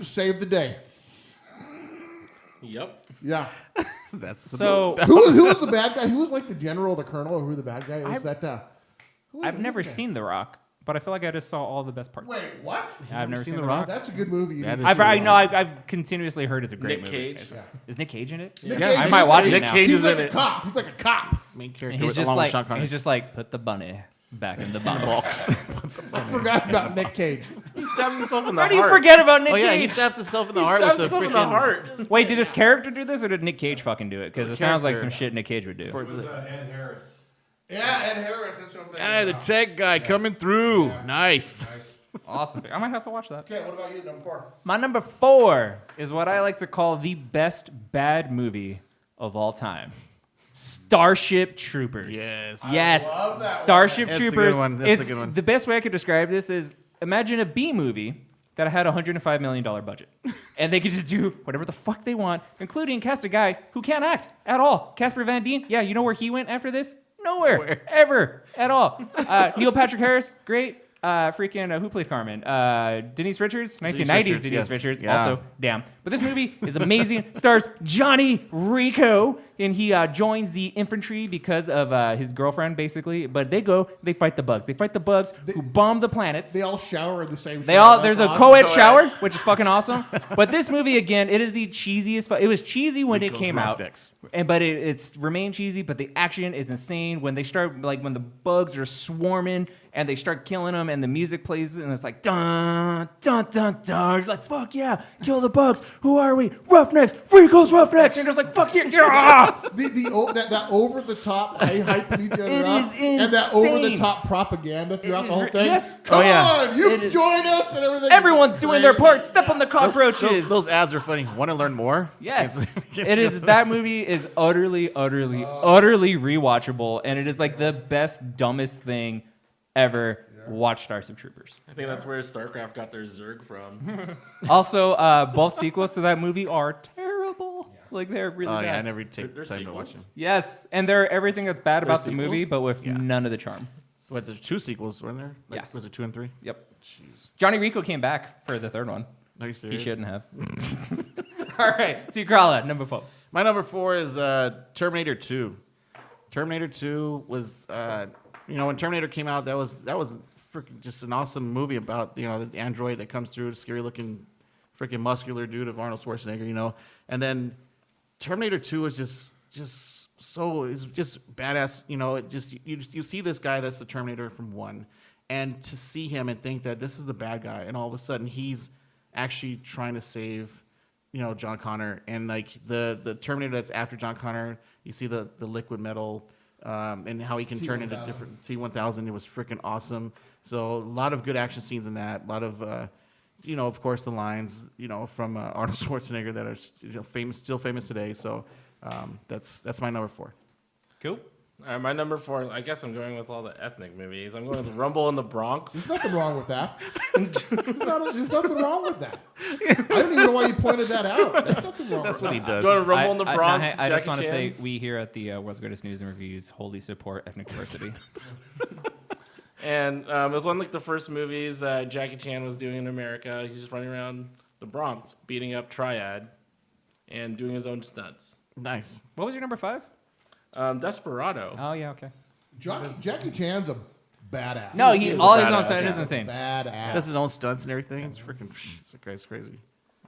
save the day. Yep. Yeah. That's the So who was the bad guy? Who was like the general, the colonel, or who the bad guy is? Who was I've it? never Who's the guy? seen The Rock, but I feel like I just saw all the best parts. Wait, what? I've never seen seen The The Rock. Rock? That's a good movie. That is I've continuously heard it's a great Nick movie. Cage. Yeah. Is Nick Cage in it? Nick Yeah, Cage I is might like- watch it Nick now. Cage He's is like in a it. cop. He's like a cop. main And character he's along with Sean Connery. just like, put the bunny back in the box. I forgot about Nick Cage. He stabs himself in the How heart. do you forget about Nick Oh yeah, he Cage? stabs himself in the He heart. stabs with a himself in the freaking- heart. Wait, did his character do this, or did Nick Cage fucking do it? Because it sounds like some character. shit Nick Cage would do. For- Ed Harris. Yeah, Ed Harris. That's what I'm thinking. Ah, the about. tech guy coming through. Yeah. Nice. Nice. Awesome. I might have to watch that. Okay, what about you, number 4? My number 4 is what I like to call the best bad movie of all time. Starship Troopers. Yes. Yes. I love that one. Starship That's a good Troopers. one. That's is a good one. The best way I could describe this is imagine a B movie that had a $105 million budget. And they could just do whatever the fuck they want, including cast a guy who can't act at all. Casper Van Dien, yeah, you know where he went after this? Nowhere. Ever. At all. Neil Patrick Harris, great. Who played Carmen? Denise Richards, 1990s Denise Richards. Yeah. Also, damn. But this movie is amazing. Stars Johnny Rico, and he joins the infantry because of his girlfriend, basically. But they fight the bugs. They fight the bugs who bomb the planets. They all shower in the same shower. There's That's a awesome. co-ed shower, which is fucking awesome. But this movie, again, it is the cheesiest. It was cheesy when it Rico's came out, Roughnecks. but it's remained cheesy. But the action is insane when they start, like when the bugs are swarming and they start killing them, and the music plays, and it's like dun dun dun dun. You're like, fuck yeah, kill the bugs. Who are we? Roughnecks. Rico's Roughnecks. And just like, fuck yeah, yeah. That over the top hyping each other It up, is and that over the insane. top propaganda throughout It the whole is- thing. yes. Come Oh, yeah. on, you It is- join us and everything. Everyone's doing their part. Crazy. Step on the cockroaches. Those ads are funny. Want to learn more? Yes, it is. That movie is utterly rewatchable, and it is like the best, dumbest thing ever. Watch Starship Troopers. I think that's where StarCraft got their Zerg from. Also, both sequels to that movie are terrible. Like they're really Oh bad. yeah, I never take They're time to watch sequels? them. Yes, and they're everything that's bad about the sequels? movie, but with Yeah. none of the charm. What, there's 2 sequels, weren't there? Like, Yes. Was it 2 and 3? Yep. Jeez. Johnny Rico came back for the third one. Are you He serious? shouldn't have. All right, T. Krala, number 4. My number 4 is Terminator 2. Terminator 2 was, when Terminator came out, that was freaking just an awesome movie about, the android that comes through, the scary looking freaking muscular dude of Arnold Schwarzenegger, and then Terminator 2 is just it's just badass, it just you see this guy that's the Terminator from 1, and to see him and think that this is the bad guy, and all of a sudden he's actually trying to save John Connor, and like the Terminator that's after John Connor, you see the liquid metal, and how he can turn into T-1000. different T-1000. It was freaking awesome. So a lot of good action scenes in that. A lot of of course the lines from Arnold Schwarzenegger that are famous, still famous today. So that's my number 4. Cool. All right, my number 4. I guess I'm going with all the ethnic movies. I'm going with Rumble in the Bronx. There's nothing wrong with that. There's nothing wrong with that. I don't even know why you pointed that out. There's nothing wrong That's with what he that. does. Going to Rumble in the Bronx. I just Jackie want to Chan. say we here at the World's Greatest News and Reviews wholly support ethnic diversity. And it was one of like the first movies that Jackie Chan was doing in America. He's just running around the Bronx, beating up Triad, and doing his own stunts. Nice. What was your number 5? Desperado. Oh yeah, okay. Jackie Chan's a badass. No, He is all a his own badass. stuff is insane. Badass. Does his own stunts and everything. It's freaking. It's crazy.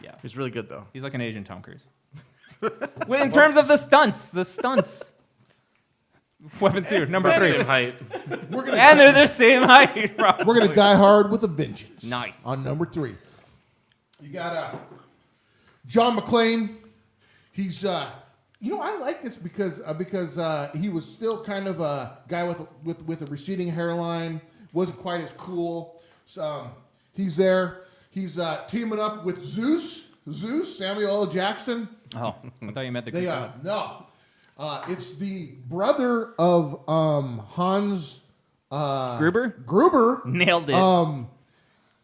Yeah, He's really good though. he's like an Asian Tom Cruise. Well, in terms of the stunts. Weapon 2, number 3. Same height. We're gonna And they're the same height. We're gonna die hard with a vengeance. Nice. On number 3, you got John McClane. He's I like this because he was still kind of a guy with a receding hairline. Wasn't quite as cool. So he's there. He's teaming up with Zeus, Samuel L. Jackson. Oh, I thought you meant the They Greek god. no. It's the brother of Hans Gruber? Gruber Nailed it.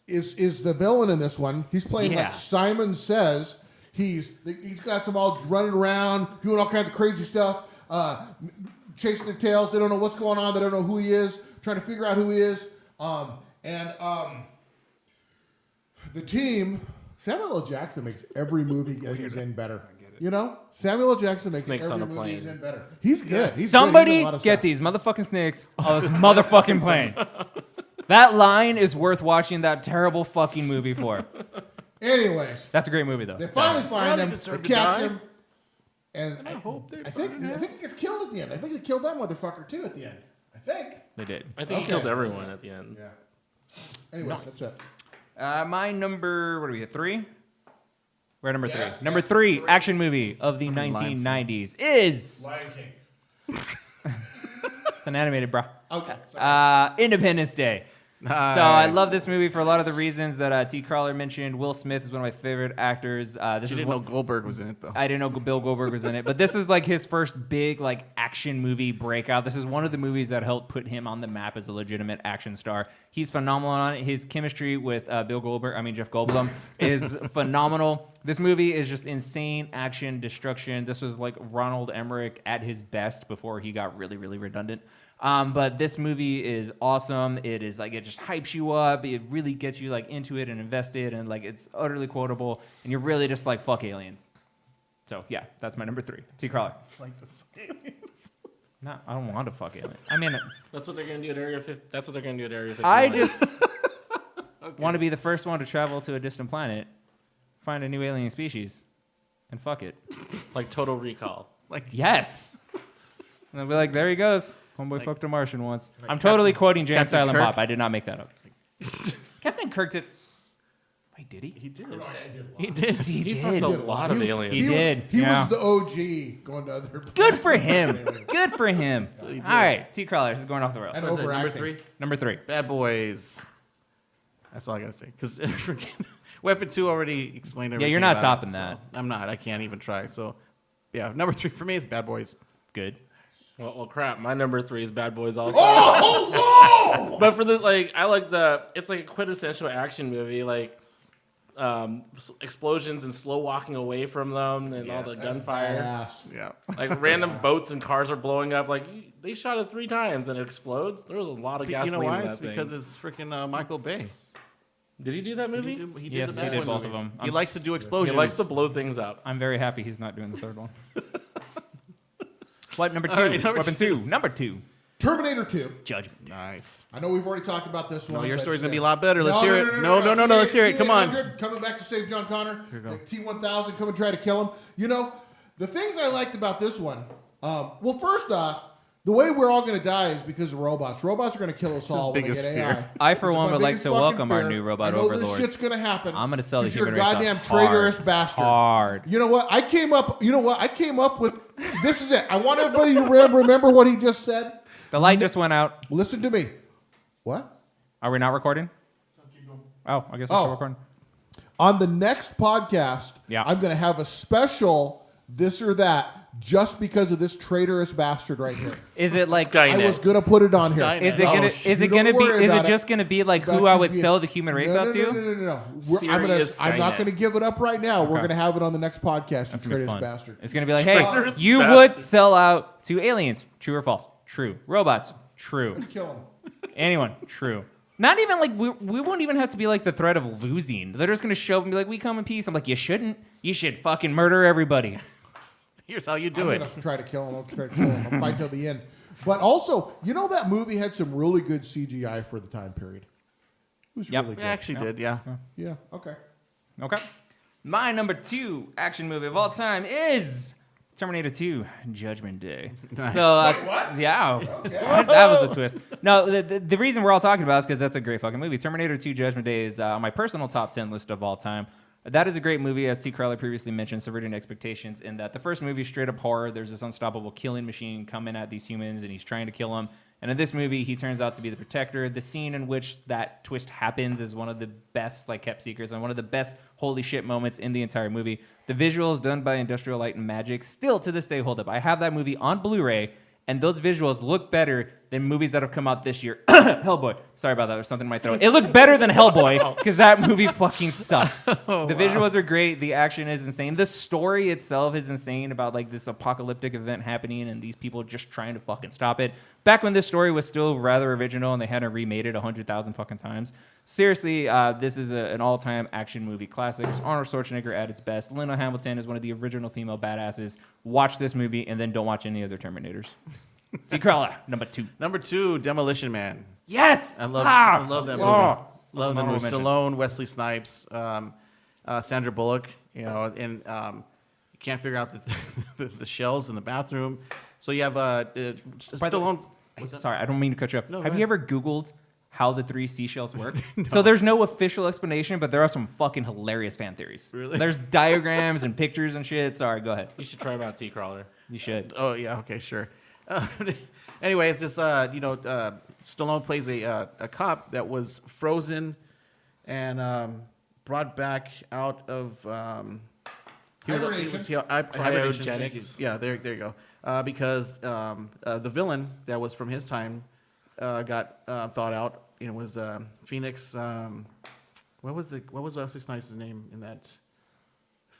is the villain in this one. He's playing Yeah. like Simon Says. He's got them all running around, doing all kinds of crazy stuff, chasing their tails. They don't know what's going on. They don't know who he is. Trying to figure out who he is. The team, Samuel L. Jackson makes every movie that he's in better. Samuel L. Jackson makes Snakes every on a movie plane. he's in better. He's good. He's Somebody good. He's in a lot of get stuff. these motherfucking snakes on this motherfucking plane. That line is worth watching that terrible fucking movie for. Anyways, That's a great movie though. they finally find him. They deserve to catch die. him. And I think he gets killed at the end. I think they killed that motherfucker too at the end. I think. They did. I think he Okay. kills everyone at the end. Yeah. Anyways, that's it. My number, what do we get? 3? We're at number Yes, 3. Number yes, 3 three. action movie of the 1990s is Lion King. it's an animated, bro. Okay. Independence Day. Nice. So I love this movie for a lot of the reasons that T. Crawler mentioned. Will Smith is one of my favorite actors. This You is didn't one- know Goldberg was in it though. I didn't know Bill Goldberg was in it, but this is like his first big like action movie breakout. This is one of the movies that helped put him on the map as a legitimate action star. He's phenomenal on it. His chemistry with Jeff Goldblum, is phenomenal. This movie is just insane action, destruction. This was like Ronald Emmerich at his best before he got really, really redundant. But this movie is awesome. It is like, it just hypes you up. It really gets you like into it and invested, and like it's utterly quotable, and you're really just like, fuck aliens. So yeah, that's my number 3. T. Crawler. Like the fuck aliens. No, I don't want to fuck alien. I mean, That's what they're gonna do at Area 50. That's what they're gonna do at Area 51. I just want to be the first one to travel to a distant planet, find a new alien species, and fuck it. like Total Recall. Like Yes. And I'll be like, there he goes. Homeboy fucked a Martian once. like I'm totally quoting Jan Captain Silent Kirk? Bob. I did not make that up. Captain Kirk did. Wait, did he? he did. No, I did a lot. He did. He fucked a lot of aliens. He did. He yeah. was the OG going to other planets. Good for him. Good for him. what he All did. right, T. Crawler. This is going off the rails. And What is it, number overacting. 3? Number 3. Bad Boys. That's all I gotta say. Because Weapon 2 already explained everything. you're not about topping it, that. so I'm not. I can't even try. So, yeah, number 3 for me is Bad Boys. Good. Well, crap. My number 3 is Bad Boys also. Oh, whoa! But for the I like it's like a quintessential action movie, like explosions and slow walking away from them and all the gunfire. Badass. Yeah. Like random boats and cars are blowing up. Like they shot it 3 times and it explodes. There was a lot of You gasoline know why? in It's that because thing. it's freaking Michael Bay. Did he do that movie? He did Yes, the he Bad did Boys both of movies. them. He likes to do He explosions. likes to blow things up. I'm very happy he's not doing the third one. What, number 2? All right, number Weapon 2. Number 2. Terminator 2. Judgment. Nice. I know we've already talked about this one. No, your but story's gonna be a still. lot better. Let's hear it. No. Let's hear it. Come on. T-800 coming back to save John Connor. Here we go. Like T-1000 come and try to kill him. You know, the things I liked about this one. Well, first off, the way we're all going to die is because of robots. Robots are going to kill us all when they biggest get fear. AI. I, for This is one, my would like biggest to fucking welcome our fear. new robot I know overlords. this shit's going to happen. I'm going to sell the 'cause you're human a race goddamn out traitorous hard. bastard. Hard. You know what? I came up with this is it. I want everybody to remember what he just said. The light just went out. Listen to me. What? Are we not recording? Oh, I guess we're still recording. On the next podcast, Yeah. I'm going to have a special this or that just because of this traitorous bastard right here. Is it like? Skynet. I was going to put it on here. Skynet. Is it Oh, gonna? shit. Is it You don't gonna be? worry Is it about just gonna be like About who I you would being- sell the human race no, out no, to? No. Serious I'm not Skynet. going to give it up right now. We're going to have it on the next podcast, you That's gonna be traitorous fun. bastard. It's gonna be like, hey, Traitorous you bastard. would sell out to aliens. True or false? True. Robots. True. Kill him. Anyone. True. Not even like we won't even have to be like the threat of losing. They're just gonna show up and be like, we come in peace. I'm like, you shouldn't. You should fucking murder everybody. Here's how you I'm do going it. to try to kill him. I'll try to kill him. I'll fight till the end. But also, you know that movie had some really good CGI for the time period. It was Yep. really We good. actually did, yeah. Yeah, okay. Okay. My number 2 action movie of all time is Terminator 2: Judgment Day. Nice. So, Wait, what? yeah, Okay. that was a twist. No, the reason we're all talking about it is because that's a great fucking movie. Terminator 2: Judgment Day is on my personal top 10 list of all time. That is a great movie, as T. Crowley previously mentioned, subverting expectations in that the first movie is straight up horror. There's this unstoppable killing machine coming at these humans, and he's trying to kill them. And in this movie, he turns out to be the protector. The scene in which that twist happens is one of the best kept secrets and one of the best holy shit moments in the entire movie. The visuals done by Industrial Light and Magic still to this day hold up. I have that movie on Blu-ray, and those visuals look better than movies that have come out this year. Hellboy. Sorry about that. There's something in my throat. It looks better than Hellboy because that movie fucking sucked. The visuals are great. The action is insane. The story itself is insane about this apocalyptic event happening and these people just trying to fucking stop it. Back when this story was still rather original and they hadn't remade it 100,000 fucking times. Seriously, this is an all-time action movie classic. It's Arnold Schwarzenegger at its best. Linda Hamilton is one of the original female badasses. Watch this movie and then don't watch any other Terminators. T. Crawler, number 2. Number 2, Demolition Man. Yes! I love that movie. Oh. Love the Honorable movie. mention. Stallone, Wesley Snipes, Sandra Bullock. You know, and you can't figure out the shells in the bathroom. So you have By the Stallone. way, sorry, I don't mean to cut you up. No, Have go you ever Googled how the 3 seashells work? So there's no official explanation, but there are some fucking hilarious fan theories. Really? There's diagrams and pictures and shit. Sorry, go ahead. You should try him out, T. Crawler. You should. Oh yeah, okay, sure. Anyway, it's just Stallone plays a cop that was frozen and brought back out of Hibernation. Cryogenics. Yeah, there you go. Because the villain that was from his time got thawed out. It was Phoenix. What was Wesley Snipes' name in that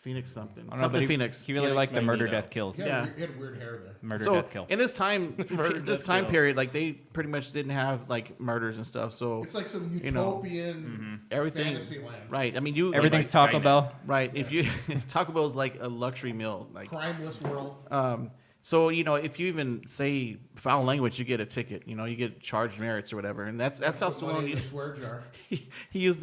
Phoenix something. I don't know, Something but Phoenix. He really Phoenix liked the murder, Magneto. death, kills. Yeah. He had weird hair there. Murder, So death, kill. in this time, this death, time kill. period, like they pretty much didn't have like murders and stuff. So It's like some you know, utopian everything, fantasy land. right? I mean, you Everything's like, Taco Bell. right. If you Taco Bell is like a luxury meal, like Crimeless world. so you know, if you even say foul language, you get a ticket. You know, you get charged merits or whatever, and that's how Put money in Stallone. the swear jar. He used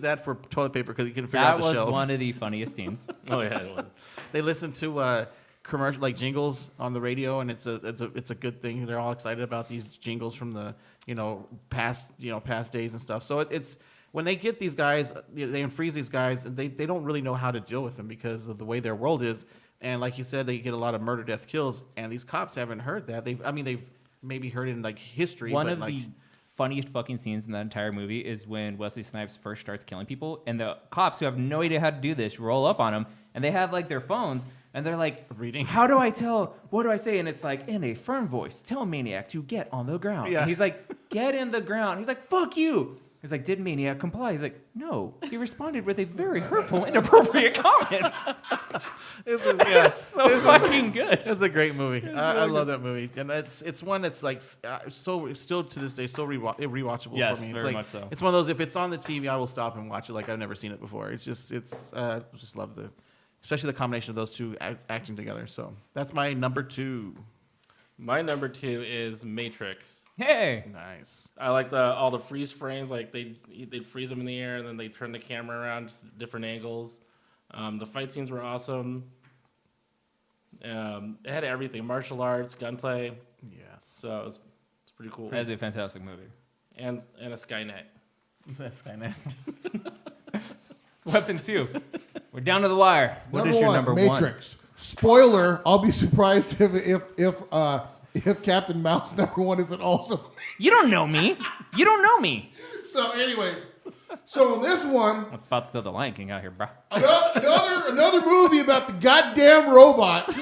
that for toilet paper because he couldn't figure out That the was shells. one of the funniest scenes. Oh yeah, it was. They listen to commercial like jingles on the radio, and it's a good thing. They're all excited about these jingles from the past days and stuff. So it's when they get these guys, they unfreeze these guys, and they don't really know how to deal with them because of the way their world is. And like you said, they get a lot of murder, death, kills, and these cops haven't heard that. They've maybe heard it in like history. One but of like, the funniest fucking scenes in that entire movie is when Wesley Snipes first starts killing people, and the cops who have no idea how to do this roll up on him, and they have like their phones, and they're like, Reading. How do I tell? What do I say? And it's like, in a firm voice, tell Maniac to get on the ground. Yeah. And he's like, get in the ground. He's like, fuck you. He's like, did Maniac comply? He's like, no. He responded with a very hurtful, inappropriate comments. this is yeah, So fucking good. it's a great movie. I love that movie, and it's one that's like so still to this day so rewatchable Yes, for me. It's very like, much so. It's one of those, if it's on the TV, I will stop and watch it like I've never seen it before. It's just love especially the combination of those two acting together. So that's my number 2. My number 2 is Matrix. Hey. Nice. I like all the freeze frames. Like they'd freeze them in the air and then they turn the camera around, just different angles. The fight scenes were awesome. It had everything: martial arts, gunplay. Yes. So it's pretty cool. That is a fantastic movie. And a Skynet. That's kind of. Weapon 2. We're down to the wire. What is Number your one, number Matrix. Spoiler: I'll be surprised if Captain Mouse number 1 isn't also. 1? You don't know me. You don't know me. So, anyways, so in this one, I'm about to throw the Lion King out here, bro. another movie about the goddamn robots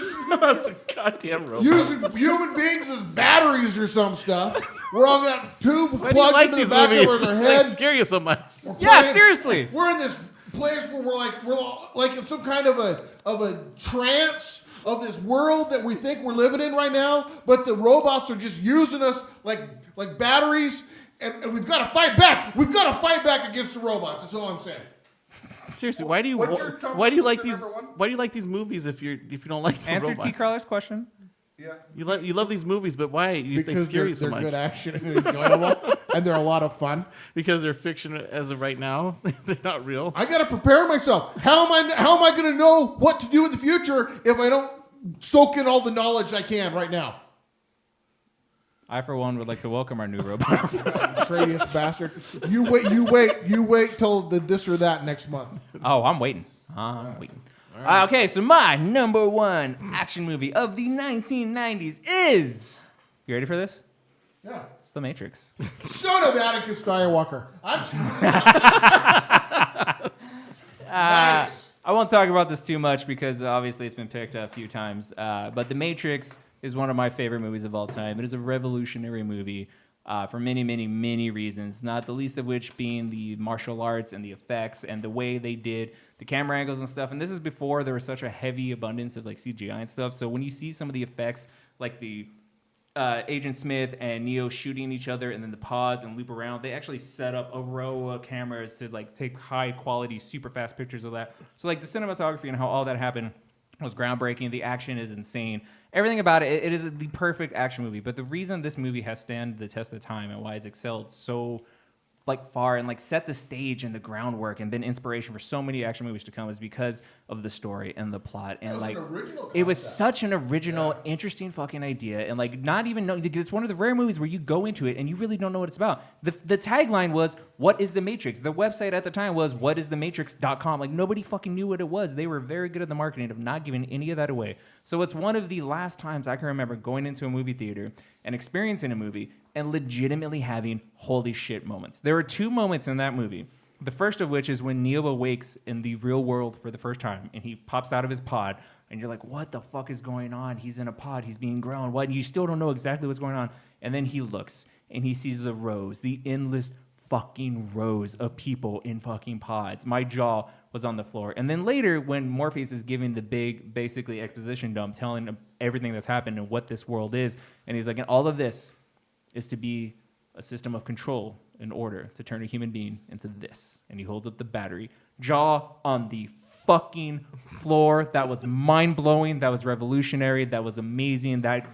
Goddamn robot. using human beings as batteries or some stuff. We're all got tubes Why do you plugged like into the these back movies? of our They head. scare you so much. Yeah, playing- seriously. We're in this place where we're all like in some kind of a trance of this world that we think we're living in right now, but the robots are just using us like batteries, and we've got to fight back. We've got to fight back against the robots. That's all I'm saying. Seriously, why do you What's your top- why do you like what's your these number one? why do you like these movies if you don't like the Answer robots? T. Crawler's question. Yeah. You love these movies, but why they Because scare you so they're much? good action and enjoyable, and they're a lot of fun. Because they're fiction as of right now. They're not real. I got to prepare myself. How am I going to know what to do in the future if I don't soak in all the knowledge I can right now? I, for one, would like to welcome our new robot. Traitorous bastard. You wait till the this or that next month. Oh, I'm waiting. I'm waiting. Okay, so my number 1 action movie of the 1990s is... You ready for this? Yeah. It's The Matrix. Son of Anakin Skywalker. Nice. I won't talk about this too much because obviously it's been picked up a few times. But The Matrix is one of my favorite movies of all time. It is a revolutionary movie for many, many, many reasons, not the least of which being the martial arts and the effects and the way they did the camera angles and stuff. And this is before there was such a heavy abundance of like CGI and stuff. So when you see some of the effects, like the Agent Smith and Neo shooting each other and then the pause and loop around, they actually set up a row of cameras to like take high quality, super fast pictures of that. So like the cinematography and how all that happened was groundbreaking. The action is insane. Everything about it, it is the perfect action movie. But the reason this movie has stand the test of time and why it's excelled so like far and like set the stage and the groundwork and been inspiration for so many action movies to come is because of the story and the plot and was like an original it was concept. such an original, interesting fucking idea and like not even know it's one of the rare movies where you go into it and you really don't know what it's about. The tagline was "What is the Matrix?" The website at the time was whatisthematrix.com. Like nobody fucking knew what it was. They were very good at the marketing of not giving any of that away. So it's one of the last times I can remember going into a movie theater and experiencing a movie and legitimately having holy shit moments. There are 2 moments in that movie. The first of which is when Neo awakes in the real world for the first time and he pops out of his pod and you're like, what the fuck is going on? He's in a pod, he's being grown. What? And you still don't know exactly what's going on. And then he looks and he sees the rows, the endless fucking rows of people in fucking pods. My jaw was on the floor. And then later, when Morpheus is giving the big, basically, exposition dump, telling him everything that's happened and what this world is, and he's like, and all of this is to be a system of control in order to turn a human being into this. And he holds up the battery. Jaw on the fucking floor. That was mind-blowing. That was revolutionary. That was amazing. That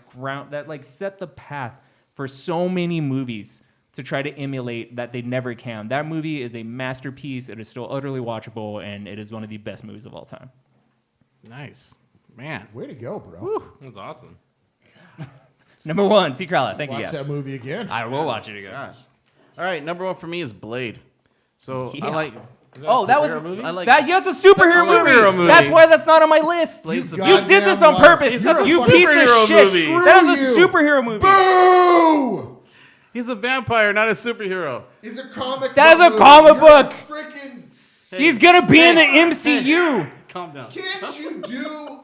like set the path for so many movies to try to emulate that they never can. That movie is a masterpiece. It is still utterly watchable, and it is one of the best movies of all time. Nice. Man. Way to go, bro. Woo. That's awesome. Number 1, T. Crowley. Thank you, Watch guys. that movie again. I will watch it again. Gosh. All right, number 1 for me is Blade. So Yeah. I like. Is Oh, a that was superhero movie? I like. that. Yeah, it's a superhero, That's a superhero movie. That's why that's not on my list. Blade's You a- You did this on Goddamn purpose. liar. You You're a piece of superhero shit. movie. That is a Screw you. superhero movie. Boo! He's a vampire, not a superhero. It's a comic That book is a comic movie. You're book. Freaking. He's gonna be in the Hey. MCU. Calm down. Can't you do?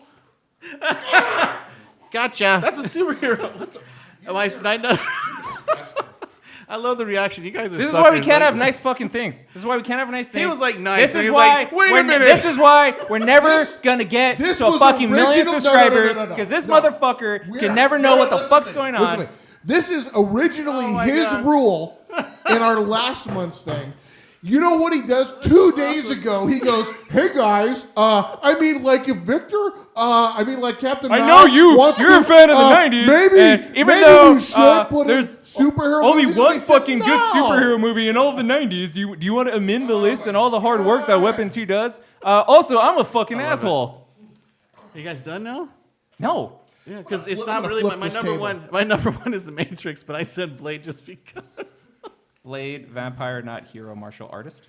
Gotcha. That's a superhero. What the- I know. I love the reaction. You guys are. This is why we suckers. can't Like- have nice fucking things. This is why we can't have nice things. He was like nice, This and is he was why. like, wait a we're- minute. This is why we're never This- gonna get this to a was fucking million original- no, subscribers no, no, no, because this no. motherfucker We're- can never know no, what the listen fuck's to me. going Listen on. to me. This is originally Oh my his God. rule in our last month's thing. You know what he does? 2 days ago, he goes, "Hey guys, I mean, like if Victor, like Captain, I Knox know you. wants You're to, a fan of the 90s, Maybe, and even maybe though we should put in there's superhero only movies." one And he said, fucking good "No." superhero movie in all of the 90s. Do you want to amend the list and all the hard work that Weapon 2 does? Also, I'm a fucking love it. asshole. Are you guys done now? No. Yeah, because it's I'm not gonna really flip my this number table. one. My number 1 is The Matrix, but I said Blade just because. Blade, vampire, not hero, martial artist.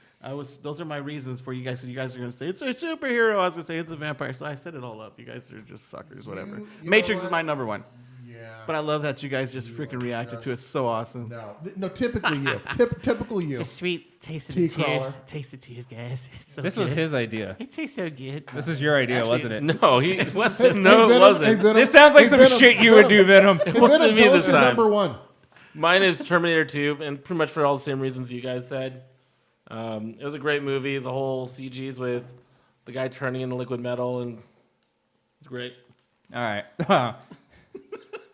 Those are my reasons for you guys. So you guys are gonna say it's a superhero. I was gonna say it's a vampire. So I set it all up. You guys are just suckers. Whatever. You know Matrix is what? my number 1. Yeah. But I love that you guys just freaking reacted to it. So awesome. No, typically you. Typical you. It's a sweet taste of Tea the tears. crawler. Taste the tears, guys. It's so This was good. his idea. It tastes so good. This was your idea, Actually, wasn't it? No, he. Hey, no, it Venom, wasn't. hey, Venom, This sounds like hey, some Venom, shit you would do, Venom. Hey, wasn't Venom, me tell this us your time. number 1. Mine is Terminator 2, and pretty much for all the same reasons you guys said. It was a great movie. The whole CGs with the guy turning into liquid metal, and it's great. All right.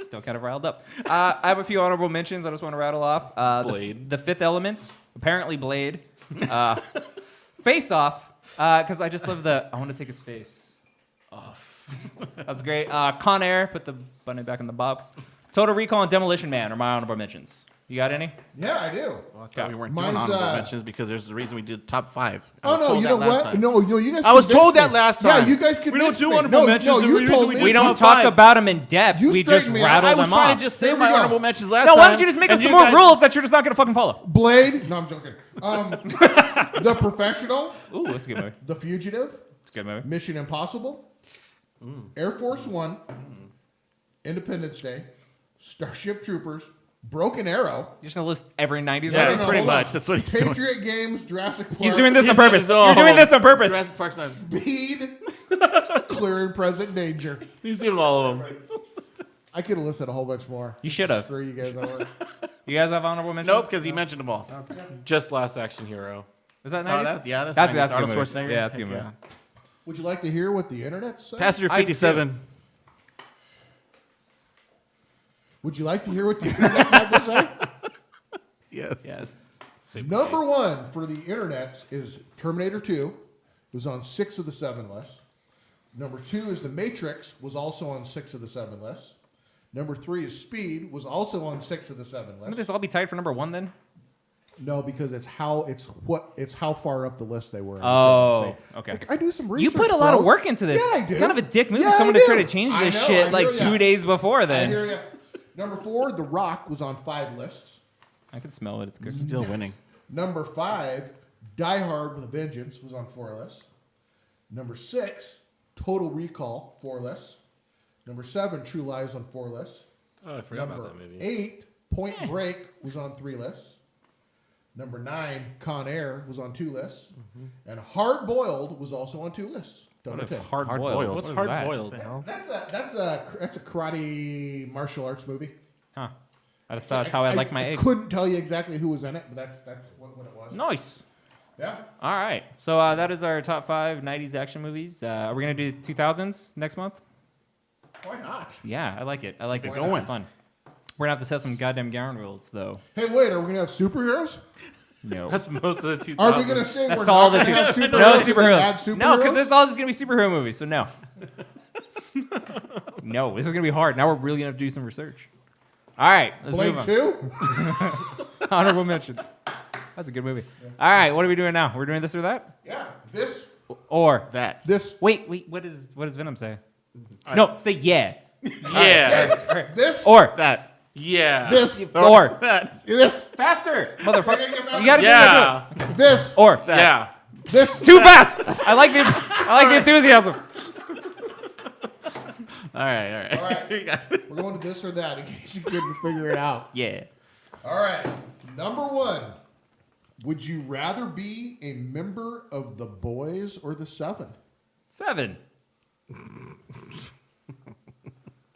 Still kind of riled up. I have a few honorable mentions I just want to rattle off. Blade. The Fifth Element, apparently Blade. Face Off, because I just love I want to take his face off. That's great. Con Air, put the button back in the box. Total Recall and Demolition Man are my honorable mentions. You got any? Yeah, I do. I thought we weren't doing Mine's, honorable mentions because there's the reason we did top 5. I Oh was no, told you that know last what? time. No, you guys. I was told convinced that last me. time. Yeah, you guys We convinced don't do me. honorable No, mentions, no, the you reason told we me. did We don't top talk 5. about them in depth. You We just straighten me out. rattle I was them trying off. to just say Here we my go. honorable mentions last No, time. why don't you just make up and some you more guys- rules that you're just not going to fucking follow? Blade. No, I'm joking. The Professional, Ooh, that's a good movie. The Fugitive, It's a good movie. Mission Impossible, Air Force One, Independence Day, Starship Troopers, Broken Arrow. You're just going to list every 90s Yeah, movie? pretty hold on. much. That's what he's doing. Patriot Games, Jurassic Park. He's doing this on He's- purpose. oh. You're doing this on purpose. Jurassic Park's not. Speed, Clear and Present Danger. He's doing all of them. I could have listed a whole bunch more. You should have. Screw you guys. You guys have honorable mentions? Nope, because he mentioned them all. Just Last Action Hero. Is that Oh, 90s? that's 90s. That's a good Arnold movie. Schwarzenegger. Yeah, that's a good Heck movie. Would you like to hear what the internet says? Passenger I do. 57. Would you like to hear what the internet have to say? Yes. Yes. Number 1 for the internet is Terminator 2. It was on 6 of the 7 lists. Number 2 is The Matrix, was also on 6 of the 7 lists. Number 3 is Speed, was also on 6 of the 7 Wouldn't lists. this all be tied for number 1 then? No, because it's how far up the list they were. Oh, okay. Like, I do some You research. put a lot of bros. work into this. Yeah, I do. It's kind of a dick move Yeah, for someone I to try do. to change I this know, shit I like hear 2 ya. days before I then. hear ya. Number 4, The Rock was on 5 lists. I can smell it. It's good. Still winning. Number 5, Die Hard with a Vengeance was on 4 lists. Number 6, Total Recall, 4 lists. Number 7, True Lies on 4 lists. Oh, I forgot Number about that movie. 8, Point Break was on 3 lists. Number 9, Con Air was on 2 lists. And Hard Boiled was also on 2 lists. Don't What is say. hard Hard boiled? boiled. What's What is hard that? boiled? That's a karate martial arts movie. Huh. I just thought that's how I like my eggs. Couldn't tell you exactly who was in it, but that's what it was. Nice. Yeah. All right. So that is our top 5 90s action movies. Are we going to do 2000s next month? Why not? Yeah, I like it. I like it. Keep going. It's fun. We're going to have to set some goddamn ground rules, though. Hey, wait, are we going to have superheroes? No. That's most of the 2000s. Are we going to say That's we're all not the going to have two. superheroes? No and then add superheroes. No, because superheroes? it's all just going to be superhero movies, so no. No, this is going to be hard. Now we're really going to have to do some research. All right. Let's Blade move on. 2? Honorable mention. That's a good movie. All right, what are we doing now? We're doing this or that? Yeah. This. Or That. This. wait, what does Venom say? No, say yeah. Yeah. This. Or That. Yeah. This. or That. This. faster, motherfucker. Faster. You gotta Yeah. get into it. This. Or Yeah. This. too fast. I like the enthusiasm. All right. All right. We're going to this or that in case you couldn't figure it out. Yeah. All right. Number 1. Would you rather be a member of the Boys or the 7? 7.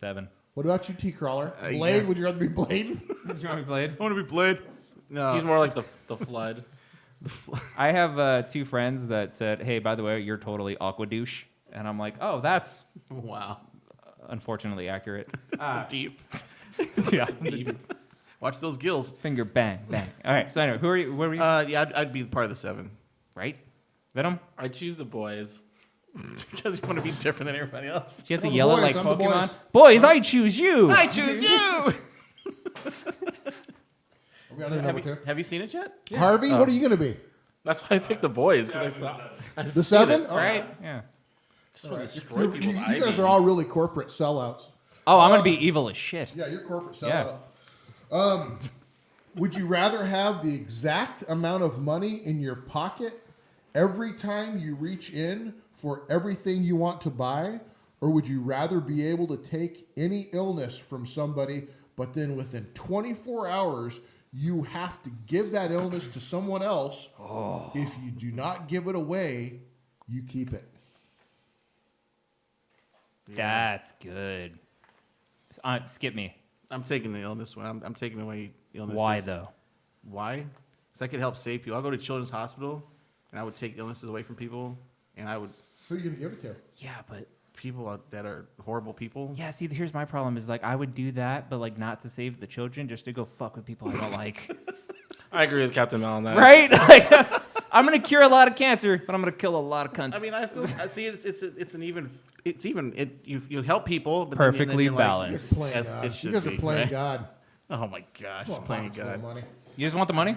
7. What about you, T. Crawler? Blade? Yeah. Would you rather be Blade? Did you want me played? I want to be Blade. No. He's more like the flood. I have 2 friends that said, "Hey, by the way, you're totally aqua douche," and I'm like, "Oh, that's Wow. unfortunately accurate." Deep. Yeah. Watch those gills. Finger bang bang. All right. So anyway, who are you? What were you? Yeah, I'd be part of the 7. Right? Venom. I choose the boys. Because you want to be different than everybody else. Do you have to I'm the yell it boys, like I'm the Pokemon? boys. Boys, I choose you. I choose you. We got number 2. Have you seen it yet? Harvey, what are you going to be? That's why I picked the boys because I've The seen 7? it. Right? Yeah. Just want to destroy You, people. you with guys IVs. are all really corporate sellouts. Oh, I'm gonna be evil as shit. Yeah, you're corporate Yeah. sellout. Would you rather have the exact amount of money in your pocket every time you reach in for everything you want to buy, or would you rather be able to take any illness from somebody, but then within 24 hours you have to give that illness to someone else? If you do not give it away, you keep it. That's good. Skip me. I'm taking the illness one. I'm taking away illnesses. Why though? Why? Because I could help save people. I'll go to Children's Hospital, and I would take illnesses away from people, and I would Who are you going to give it to? Yeah, but people that are horrible people. yeah. See, here's my problem: is like I would do that, but like not to save the children, just to go fuck with people I don't like. I agree with Captain Mel on that. Right? Like I'm gonna cure a lot of cancer, but I'm gonna kill a lot of cunts. I mean, I feel. I see. You help people. But Perfectly then you're like, balanced. You're playing Yes, God. it You should guys are be, playing right? God. Oh my gosh, Come on, playing Papa, for the God. money. You just want the money?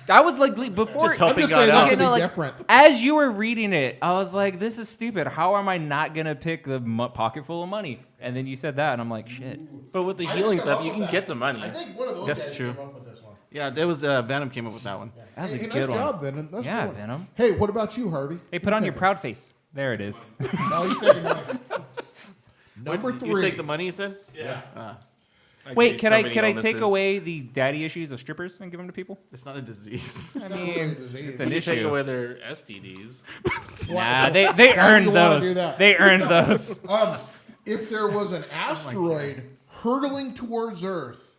I was like before. Just helping I'm just God saying out. that could be like, different. as you were reading it, I was like, "This is stupid. How am I not gonna pick the pocket full of money?" And then you said that, and I'm like, "Shit." But with the I healing didn't come stuff, up you with can that. get the money. I think one of those That's guys true. came up with this one. Yeah, there was Venom came up with that one. That's a Hey, good nice one. job, Venom. That's a Yeah, good one. Venom. Hey, what about you, Harvey? Hey, put on your proud face. There it is. No, he's taking money. Number What, 3. You take the money, you said? Yeah. Ah, Wait, can I can take away the daddy issues of strippers and give them to people? it's not a disease. I It's mean, a disease. it's an You take issue. away their STDs. Nah, they Why do earned you wanna those. do that? They earned those. If there was an asteroid hurtling towards Earth,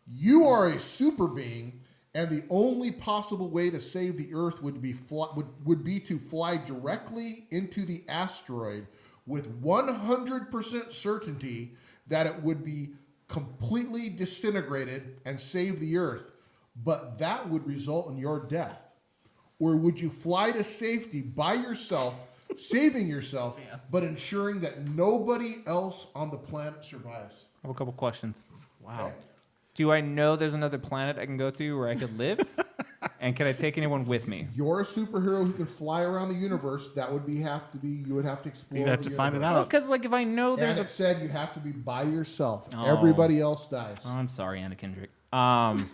you are a super being, and the only possible way to save the Earth would be to fly directly into the asteroid with 100% certainty that it would be completely disintegrated and save the Earth, but that would result in your death. Or would you fly to safety by yourself, saving yourself, but ensuring that nobody else on the planet survives? I have a couple questions. Wow. Do I know there's another planet I can go to where I could live? And can I take anyone with me? You're a superhero who can fly around the universe. That would you would have to explore. You'd have the to find it universe. out. Because like if I know there's And a it said you have to be by yourself. Oh. Everybody else dies. Oh, I'm sorry, Anna Kendrick. What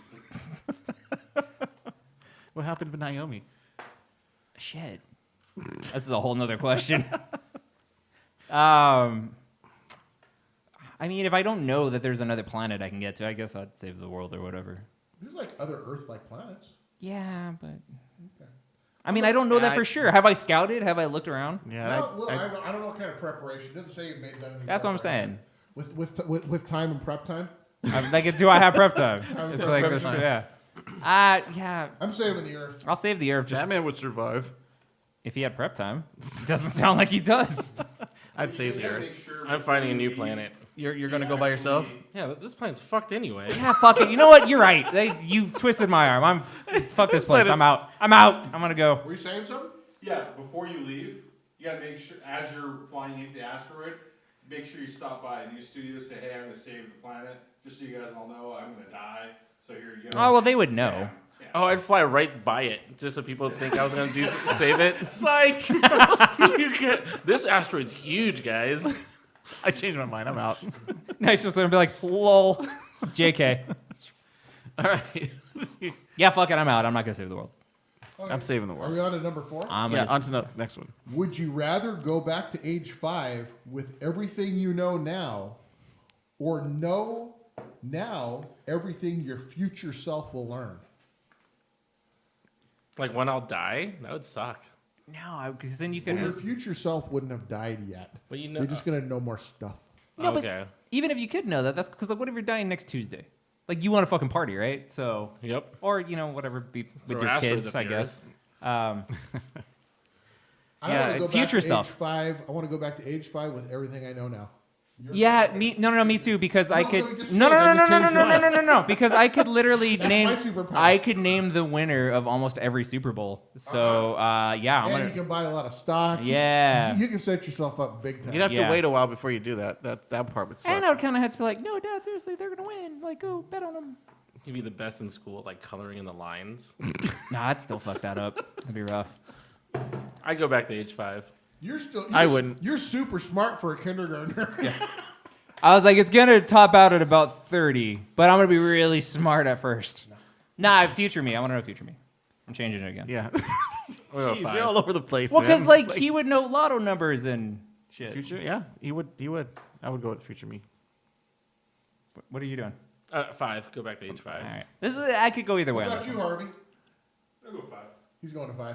happened to Naomi? Shit. This is a whole nother question. I mean, if I don't know that there's another planet I can get to, I guess I'd save the world or whatever. There's like other Earth-like planets. Yeah, but Okay. I mean, I don't know that I- for sure. Have I scouted? Have I looked around? Yeah. Well, I don't know what kind of prepreration. It doesn't say you've done any That's what I'm preparation. saying. With time and prep time. I'm like, do I have prep time? Time It's for like prep this, time. yeah. Yeah. I'm saving the Earth. I'll save the Earth just Batman would survive. if he had prep time. It doesn't sound like he does. I'd save the Earth. Make sure I'm finding a new planet. You're gonna go by yourself? Yeah, this planet's fucked anyway. Yeah, fuck it. You know what? You're right. You twisted my arm. Fuck this place. I'm out. I'm gonna go. Were you saying something? Yeah, before you leave, you gotta make sure as you're flying into the asteroid, make sure you stop by a news studio. Say, hey, I'm gonna save the planet, just so you guys all know I'm gonna die. So here you go. Oh well, they would know. Yeah. Oh, I'd fly right by it just so people think I was gonna save it. Psych! This asteroid's huge, guys. I changed my mind. I'm out. Nice, just gonna be like, lol, JK. All right. Yeah, fuck it. I'm out. I'm not gonna save the world. Okay. I'm saving the Are world. we on to number 4? Yeah, on to the next one. Would you rather go back to age 5 with everything you know now, or know now everything your future self will learn? Like when I'll die, that would suck. No, because then you Well, can. your future self wouldn't have died yet. But you know, You're just gonna know more stuff. No, okay. but even if you could know that, that's because like, what if you're dying next Tuesday? Like you want to fucking party, right? So, Yep. or whatever, be with Throw your asteroids kids, up I the guess. I Yeah, want to go back future to self. age 5. I want to go back to age 5 with everything I know now. Yeah, me too, because I No, could. no, you just No, no, changed. no, I no, just no, no, changed no, your no, no, no, because I could literally That's name. my superpower. I could name the winner of almost every Super Bowl. So, yeah, I'm And you gonna. can buy a lot of stocks. Yeah. You can set yourself up big time. You'd have Yeah. to wait a while before you do that. That part would suck. And I would kind of have to be like, no, Dad, seriously, they're gonna win. Like, go bet on them. You'd be the best in school, like coloring in the lines. Nah, I'd still fuck that up. That'd be rough. I'd go back to age 5. I wouldn't. You're super smart for a kindergartner. I was like, it's gonna top out at about 30, but I'm gonna be really smart at first. Nah, future me. I want to know future me. I'm changing it again. Yeah. We'll go Jeez, 5. you're all over the place. Well, man. because like It's he would know lotto numbers and shit. future. Yeah, he would. I would go with future me. What are you doing? 5. Go back to age 5. All right. This is. I could go either way. What on about this you, one. Harvey? I'll go 5. He's going to 5.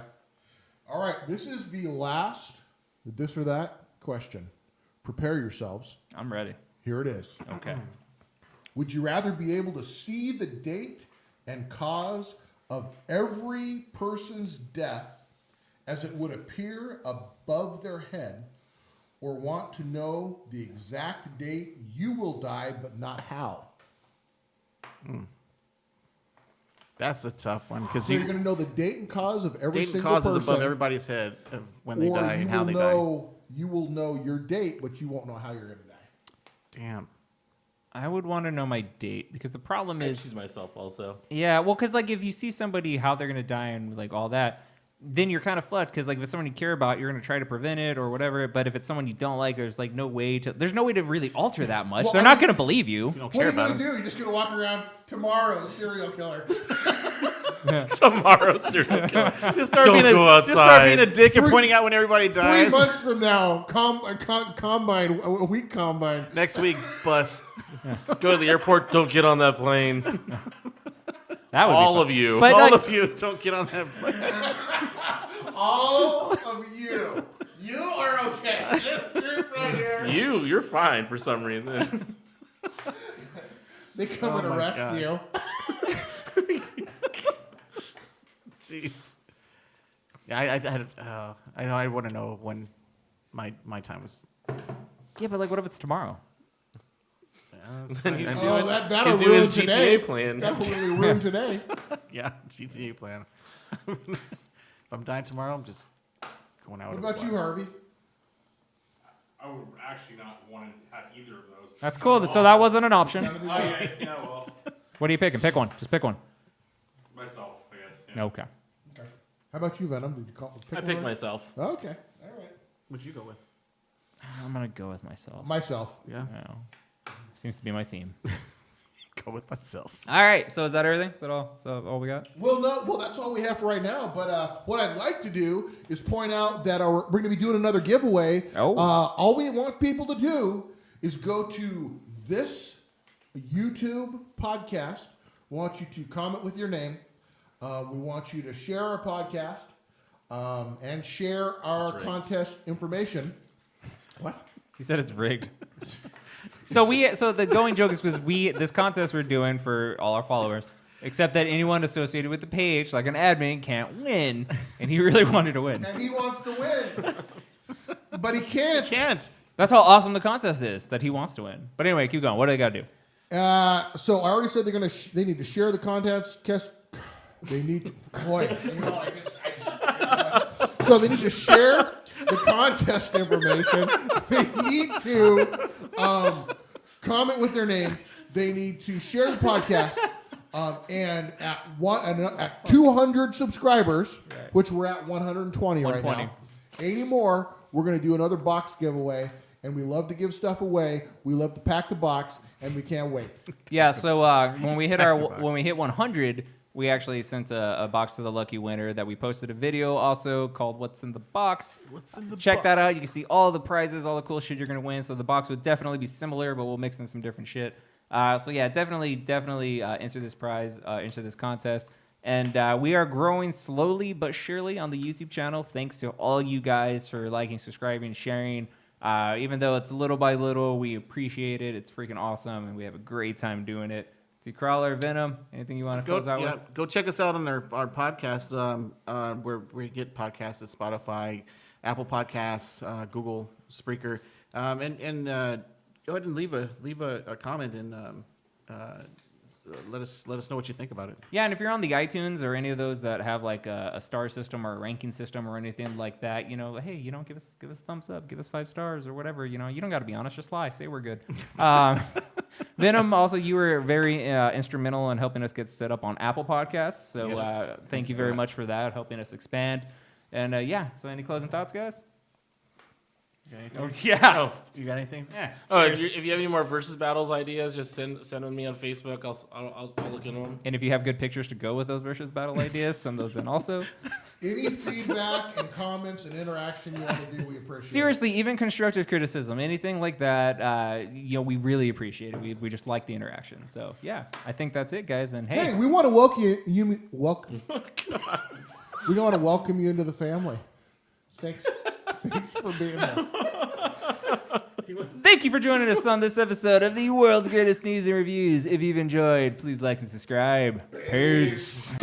All right. This is the last this or that question. Prepare yourselves. I'm ready. Here it is. Okay. Would you rather be able to see the date and cause of every person's death as it would appear above their head, or want to know the exact date you will die but not how? That's a tough one because So you're going to know the date and cause of every date and single causes person, above everybody's head of when they or die you and how will they die. know you will know your date, but you won't know how you're going to die. Damn. I would want to know my date because the problem I is, choose myself also. yeah, well, because like if you see somebody how they're gonna die and like all that, then you're kind of fucked because like if it's someone you care about, you're gonna try to prevent it or whatever. But if it's someone you don't like, there's no way to really alter that much. Well, They're I not mean- gonna believe you. You don't What care are you about going to him. do? You're just going to walk around tomorrow, serial killer. Tomorrow, serial killer. Just start Don't being go just start being a outside. dick and pointing out when everybody 3 dies. months from now, combine, a week combine. Next week, bus. Go to the airport. Don't get on that plane. That would All be of you. But, All like- of you, don't get on that plane. All of you. You are okay. This group right here. You're fine for some reason. They come Oh and my arrest God. you. Jeez. Yeah, I know. I want to know when my time was. Yeah, but like what if it's tomorrow? Then he's Oh, that'll he's doing ruin his today. GTA plan. That'll really ruin today. Yeah, GTA plan. If I'm dying tomorrow, I'm just going out. What with about a you, plan. Harvey? I would actually not want to have either of those. That's cool. So that wasn't an option. None of these Oh, are- yeah, well, What are you picking? Pick one. Just pick one. myself, I guess. Yeah. Okay. Okay. How about you, Venom? Did you pick I one picked already? myself. Okay. All right. What'd you go with? I'm gonna go with myself. Myself. Yeah, Seems to be my theme. go with myself. All right. So is that everything? Is that all? Is that all we got? Well, no. Well, that's all we have for right now. But what I'd like to do is point out that we're going to be doing another giveaway. Oh. All we want people to do is go to this YouTube podcast. We want you to comment with your name. We want you to share our podcast and share our That's right. contest information. What? He said it's rigged. So the going joke is because this contest we're doing for all our followers, except that anyone associated with the page, like an admin, can't win, and he really wanted to win. And he wants to win. But he can't. Can't. That's how awesome the contest is, that he wants to win. But anyway, keep going. What do they got to do? So I already said they're gonna. They need to share the contest. They need to. Boy, so they need to share the contest information. They need to comment with their name. They need to share the podcast. And at 200 subscribers, which we're at 120 right now, 80 more, we're going to do another box giveaway. And we love to give stuff away. We love to pack the box, and we can't wait. Yeah. So when we hit 100, we actually sent a box to the lucky winner that we posted a video also called "What's in the Box." Check that out. You can see all the prizes, all the cool shit you're gonna win. So the box would definitely be similar, but we'll mix in some different shit. So yeah, definitely enter this prize, enter this contest. And we are growing slowly but surely on the YouTube channel. Thanks to all you guys for liking, subscribing, sharing. Even though it's little by little, we appreciate it. It's freaking awesome, and we have a great time doing it. To Crawler, Venom, anything you want to close out with? Go check us out on our podcast. Where we get podcasts at Spotify, Apple Podcasts, Google, Spreaker, and go ahead and leave a comment and let us know what you think about it. Yeah, and if you're on the iTunes or any of those that have like a star system or a ranking system or anything like that, hey, give us a thumbs up, give us 5 stars or whatever. You don't got to be honest, just lie, say we're good. Venom, also you were very instrumental in helping us get set up on Apple Podcasts, so Yes. Thank you very much for that, helping us expand. And so any closing thoughts, guys? Yeah. Do you got anything? Yeah. Oh, if you have any more versus battles ideas, just send them me on Facebook. I'll look into them. And if you have good pictures to go with those versus battle ideas, send those in also. Any feedback and comments and interaction you want to do, we appreciate. Seriously, even constructive criticism, anything like that, we really appreciate it. We just like the interaction. So yeah, I think that's it, guys. And Hey, we want to welcome you. We want to welcome you into the family. Thanks for being here. Thank you for joining us on this episode of the world's greatest news and reviews. If you've enjoyed, please like and subscribe. Peace.